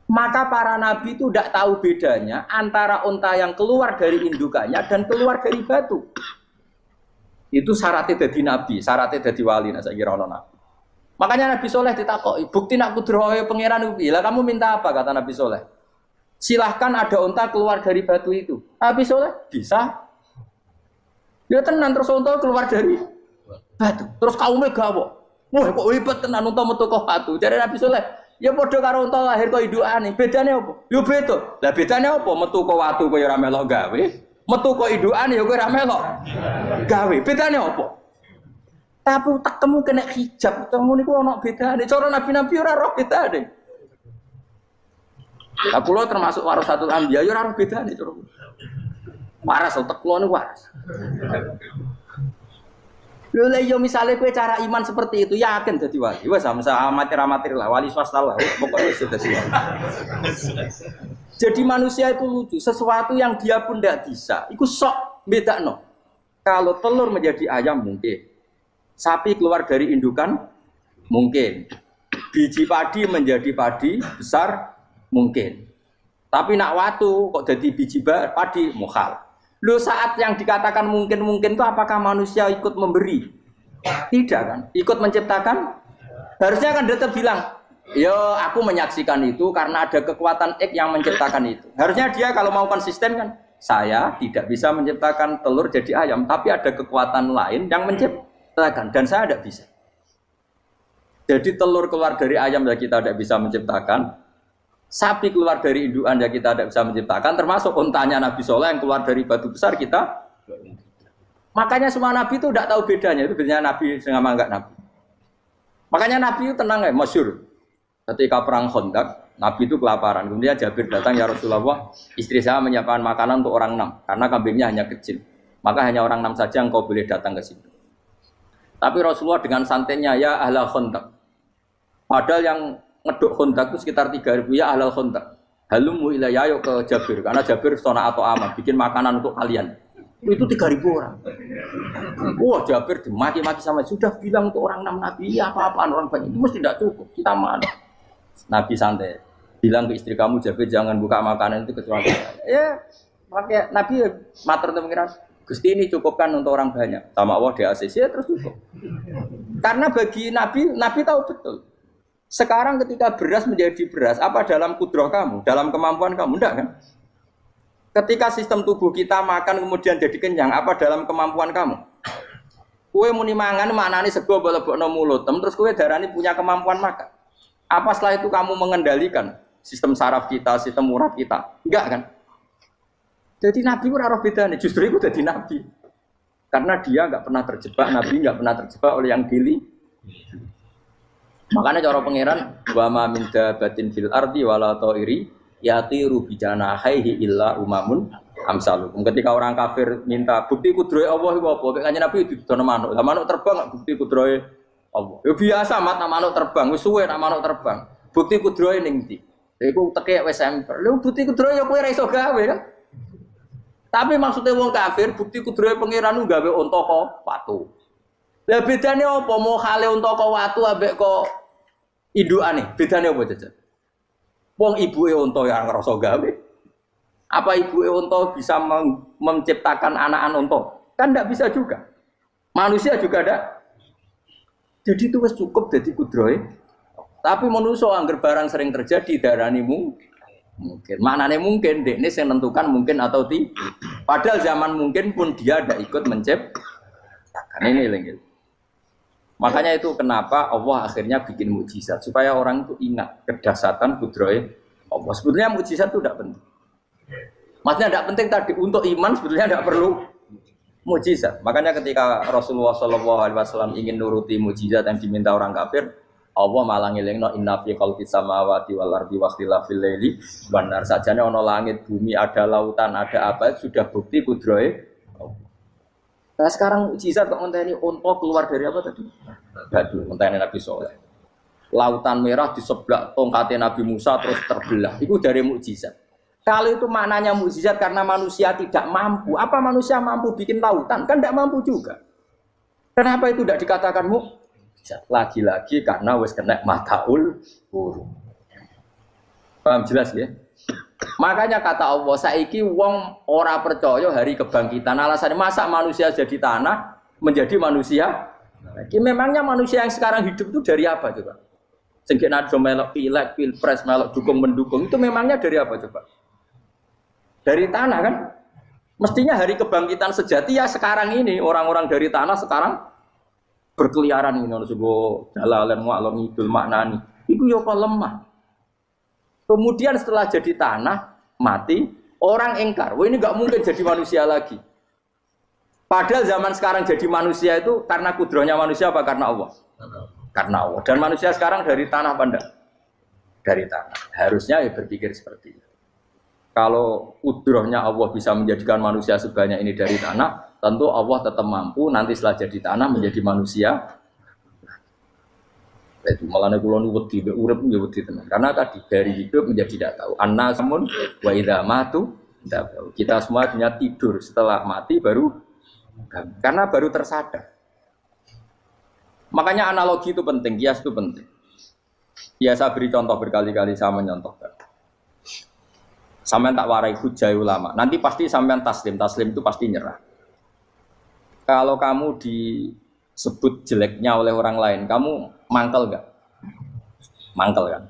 Maka para nabi itu tidak tahu bedanya antara onta yang keluar dari indukannya dan keluar dari batu. Itu syaratnya jadi nabi, syaratnya jadi wali. Nah, saya kira nabi. Makanya Nabi Soleh ditakoki, bukti nak kudrohe pangeran ubi. Lah kamu minta apa kata Nabi Soleh? Silahkan ada onta keluar dari batu itu. Nabi Soleh bisa. Dia tenan terus onta keluar dari batu. Terus kaumnya gawok. Wah kok hebat tenan onta metu kok batu. Jadi Nabi Soleh, ya padha karo onta lahir kok indukane. Bedane apa? Yo beda. Lah bedane apa? Metu kok watu kok ya ora melok gawe. Metu kok indukane ya kok ora melok gawe. Bedane apa? Tapi tak temu kena hijab, temu niku ana bedane. Cara nabi-nabi ora roh bedane. Lah kula termasuk warasatul anbiya ya ora roh bedane cara. Waras utek kula niku waras. Lho lha yo misale kowe cara iman seperti itu yakin dadi wali. Wes sama amatir-amatir lah, wali swasta lah, pokoknya sudah siap. Jadi manusia itu lucu, sesuatu yang dia pun tidak bisa, iku sok bedakno. Kalau telur menjadi ayam mungkin. Sapi keluar dari indukan mungkin, biji padi menjadi padi besar mungkin, tapi nak watu kok jadi biji padi mukhal. Lu saat yang dikatakan mungkin itu apakah manusia ikut memberi? Tidak kan? Ikut menciptakan? Harusnya kan dia bilang, yo aku menyaksikan itu karena ada kekuatan X yang menciptakan itu. Harusnya dia kalau mau konsisten kan, saya tidak bisa menciptakan telur jadi ayam, tapi ada kekuatan lain yang menciptakan. Dan saya tidak bisa. Jadi telur keluar dari ayam ya kita tidak bisa menciptakan. Sapi keluar dari indukan ya kita tidak bisa menciptakan. Termasuk untanya Nabi Soleh yang keluar dari batu besar kita. Makanya semua Nabi itu tidak tahu bedanya. Itu bedanya Nabi sama enggak Nabi. Makanya Nabi itu tenang ya, masyhur. Ketika perang Khandaq, Nabi itu kelaparan. Kemudian Jabir datang, ya Rasulullah, istri saya menyiapkan makanan untuk orang 6. Karena kambingnya hanya kecil. Maka hanya orang 6 saja yang kau boleh datang ke sini. Tapi Rasulullah dengan santainya, ya ahlal Khandaq. Padahal yang ngeduk Khandaq itu sekitar 3.000, ya ahlal Khandaq. Halumu ilayya yuk ke Jabir. Karena Jabir sona atau aman, bikin makanan untuk kalian. Itu 3.000 orang. Wah Jabir dimaki-maki sama, sudah bilang untuk orang 6 Nabi, ya apa-apaan orang banyak. Itu mesti tidak cukup, kita mana. Nabi santai. Bilang ke istri kamu, Jabir jangan buka makanan itu kecuali. Ya, makanya Nabi matur untuk mengira. Gusti ini cukupkan untuk orang banyak. Sama Allah di ACC ya terus cukup. Karena bagi Nabi tahu betul. Sekarang ketika beras menjadi beras, apa dalam kudroh kamu? Dalam kemampuan kamu? Enggak kan? Ketika sistem tubuh kita makan kemudian jadi kenyang, apa dalam kemampuan kamu? Kue muni mangan maknane sego bolebokno mulut, terus kue darani punya kemampuan makan. Apa setelah itu kamu mengendalikan sistem saraf kita, sistem urat kita? Enggak kan? Jadi Nabi ora roh bedane, justru itu jadi Nabi. Karena dia enggak pernah terjebak, Nabi enggak pernah terjebak oleh yang dili. Makanya cara pangeran wa ma min dabatin fil ardi wala ta'iri yatiru bi janahihi illa umamun amsalukum. Ketika orang kafir minta bukti kudrohe Allah iku apa? Kanjeng Nabi didono manuk. Lah manuk terbang bukti kudrohe Allah. Ya biasa mat manuk terbang, wis suwe nak manuk terbang. Bukti kudrohe ning ndi? Iku tekek wis semper. Lha bukti kudrohe ya kowe ora iso gawe kan? Tapi maksudnya wong kafir bukti kudrohe pangeran gawe unta kok watu. Lah bedane apa? Mau hale unta kok watu ambek kok indukane? Bedane apa jajan? Wong ibuke unta ya ngrasa gawe. Apa ibu unta bisa menciptakan anak unta? Kan tidak bisa juga. Manusia juga ada. Jadi itu wis cukup jadi kudrohe. Tapi manusia angger barang sering terjadi darani mungkin. Maknanya mungkin dekne sing nentukan mungkin atau tidak. Padahal zaman mungkin pun dia ada ikut menciptakan ini lagi. Makanya itu kenapa Allah akhirnya bikin mukjizat supaya orang itu ingat kedahsyatan kudrohe Allah. Sebetulnya mukjizat itu tidak penting. Maksudnya tidak penting tadi untuk iman sebetulnya tidak perlu mukjizat. Makanya ketika Rasulullah SAW ingin nuruti mukjizat yang diminta orang kafir, Allah malah ngelingno inna fi khalqis samawati wal ardi wa ikhtilafil laili wan nar. Sajane ana langit, bumi, ada lautan, ada apa sudah bukti kudrohe. Nah sekarang mukjizat kok ngenteni unta keluar dari apa tadi? Batu, ngenteni Nabi Saleh. Lautan merah diseblak tongkatnya Nabi Musa terus terbelah. Itu dari mukjizat. Kalau itu maknanya mukjizat karena manusia tidak mampu. Apa manusia mampu bikin lautan? Kan tidak mampu juga. Kenapa itu tidak dikatakan mukjizat? Lagi-lagi karena wis kena mataul huruf. Paham jelas ya? Makanya kata Allah, saiki wong ora percaya hari kebangkitan. Alasannya masa manusia jadi tanah menjadi manusia? Memangnya manusia yang sekarang hidup itu dari apa coba? Sengke nado melok pilek, pilpres, melok dukung mendukung itu memangnya dari apa coba? Dari tanah kan? Mestinya hari kebangkitan sejati ya sekarang ini orang-orang dari tanah sekarang berkeliaran ini ono sego dalalan wae ngidul maknani. Iku yo kok lemah. Kemudian setelah jadi tanah mati, orang engkar, wah ini nggak mungkin jadi manusia lagi. Padahal zaman sekarang jadi manusia itu karena kudrohnya manusia apa karena Allah? Karena Allah. Dan manusia sekarang dari tanah apa enggak? Dari tanah. Harusnya ya berpikir seperti itu. Kalau kudrohnya Allah bisa menjadikan manusia sebanyak ini dari tanah, tentu Allah tetap mampu nanti setelah jadi tanah menjadi manusia. Itu malah kula nu wedi urip nggih wedi tenan. Karena tadi dari hidup menjadi tidak tahu. Annasamun wa idza matu tidak tahu. Kita semua hanya tidur setelah mati baru karena baru tersadar. Makanya analogi itu penting, kias itu penting. Biasa beri contoh berkali-kali sama menyontohkan. Sampean tak warai hujai ulama. Nanti pasti sampean taslim itu pasti nyerah. Kalau kamu disebut jeleknya oleh orang lain, kamu mangkel enggak? Mangkel kan?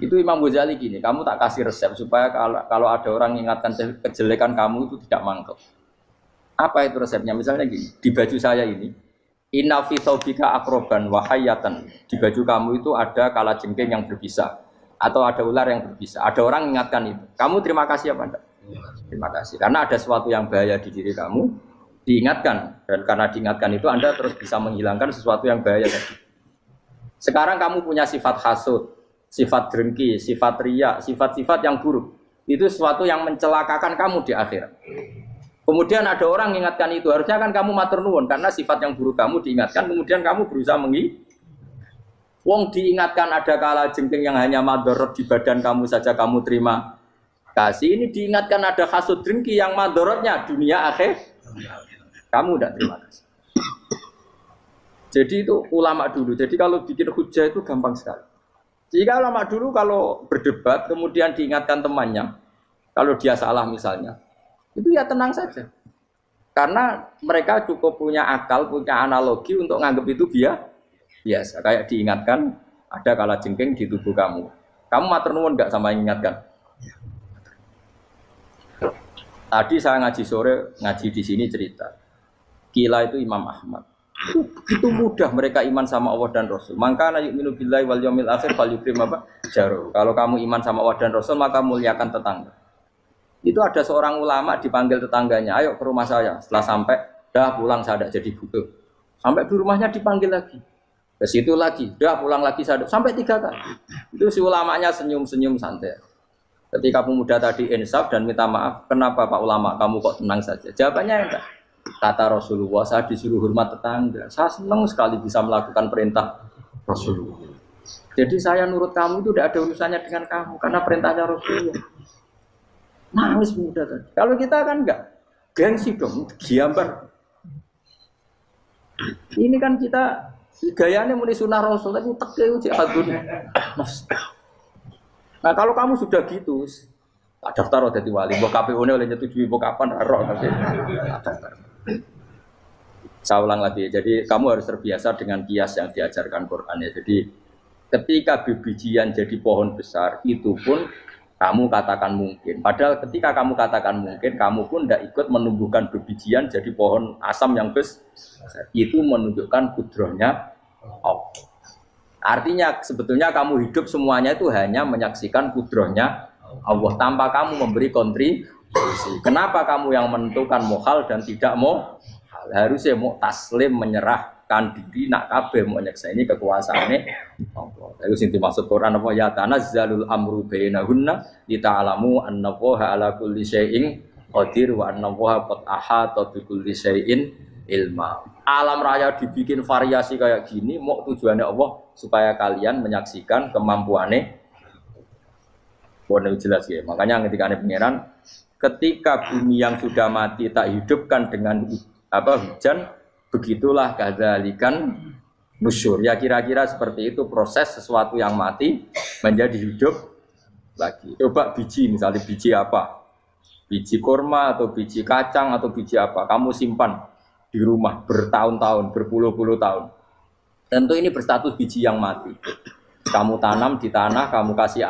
Itu Imam Ghazali gini, kamu tak kasih resep supaya kalau ada orang ingatkan kejelekan kamu itu tidak mangkel. Apa itu resepnya? Misalnya gini, di baju saya ini, inna fi thawbika akroban wa hayatan. Di baju kamu itu ada kalajengking yang berbisa atau ada ular yang berbisa. Ada orang ingatkan itu. Kamu terima kasih apa enggak? Terima kasih. Karena ada sesuatu yang bahaya di diri kamu, diingatkan. Dan karena diingatkan itu Anda terus bisa menghilangkan sesuatu yang bahaya tadi. Sekarang kamu punya sifat hasud, sifat dengki, sifat riya, sifat-sifat yang buruk. Itu sesuatu yang mencelakakan kamu di akhirat. Kemudian ada orang mengingatkan itu. Harusnya kan kamu matur nuwun karena sifat yang buruk kamu diingatkan. Kemudian kamu berusaha Wong diingatkan ada kalajengking yang hanya madorot di badan kamu saja kamu terima kasih. Ini diingatkan ada hasud dengki yang madorotnya dunia akhir. Kamu tidak terima kasih. Jadi itu ulama dulu. Jadi kalau bikin hujah itu gampang sekali. Jika ulama dulu kalau berdebat kemudian diingatkan temannya, kalau dia salah misalnya, itu ya tenang saja. Karena mereka cukup punya akal, punya analogi untuk nganggap itu biasa. Kayak diingatkan ada kalajengking di tubuh kamu. Kamu matur nuwun enggak sama ingatkan? Tadi saya ngaji sore, ngaji di sini cerita. Kila itu Imam Ahmad. Itu mudah mereka iman sama Allah dan Rasul. Maka yu'minu billahi wal yaumil akhir falyukrim apa? Jaru. Kalau kamu iman sama Allah dan Rasul maka muliakan tetangga. Itu ada seorang ulama dipanggil tetangganya, ayo ke rumah saya. Setelah sampai, dah pulang saya tidak jadi butuh. Sampai di rumahnya dipanggil lagi. Ke situ lagi, dah pulang lagi saya sampai 3 kali. Itu si ulamanya senyum-senyum santai. Ketika pemuda tadi insaf dan minta maaf, kenapa Pak Ulama kamu kok tenang saja? Jawabannya enggak. Kata Rasulullah, saya disuruh hormat tetangga. Saya senang sekali bisa melakukan perintah Rasulullah. Jadi saya nurut kamu itu tidak ada urusannya dengan kamu karena perintahnya Rasulullah. Nangis pemuda tadi. Kalau kita kan enggak, gengsi dong, giambar. Ini kan kita gayanya muni sunnah Rasul tapi teke jihadun. Nah kalau kamu sudah gitu, Tak daftar dadi wali, mbok KPU-ne oleh nyetujui mbok kapan ora tapi tak daftar. Saya ulang lagi, jadi kamu harus terbiasa dengan kias yang diajarkan Quran ya. Jadi ketika bijian jadi pohon besar, itu pun kamu katakan mungkin. Padahal ketika kamu katakan mungkin, kamu pun tidak ikut menumbuhkan bijian jadi pohon asam yang besar. Itu menunjukkan kudrohnya Allah. Artinya sebetulnya kamu hidup semuanya itu hanya menyaksikan kudrohnya Allah tanpa kamu memberi kontribusi. Kenapa kamu yang menentukan mohal dan tidak mau? Harusnya mau taslim menyerahkan diri nak kabeh mau nyekseni kekuasaane Allah. Itu sing dimaksud Quran apa ya tanazzalul amru bainahunna lita'lamu annallaha ala kulli syai'in qadir wa annallaha qad ahata bi kulli syai'in ilma. Alam raya dibikin variasi kayak gini mau tujuannya Allah supaya kalian menyaksikan kemampuannya. Boleh jelas ya. Makanya ketika ada pangeran ketika bumi yang sudah mati tak hidupkan dengan hujan, begitulah kadzalikan nusyur. Ya kira-kira seperti itu proses sesuatu yang mati menjadi hidup lagi. Coba biji, misalnya biji apa? Biji kurma atau biji kacang atau biji apa? Kamu simpan di rumah bertahun-tahun, berpuluh-puluh tahun. Tentu ini berstatus biji yang mati. Kamu tanam di tanah, kamu kasih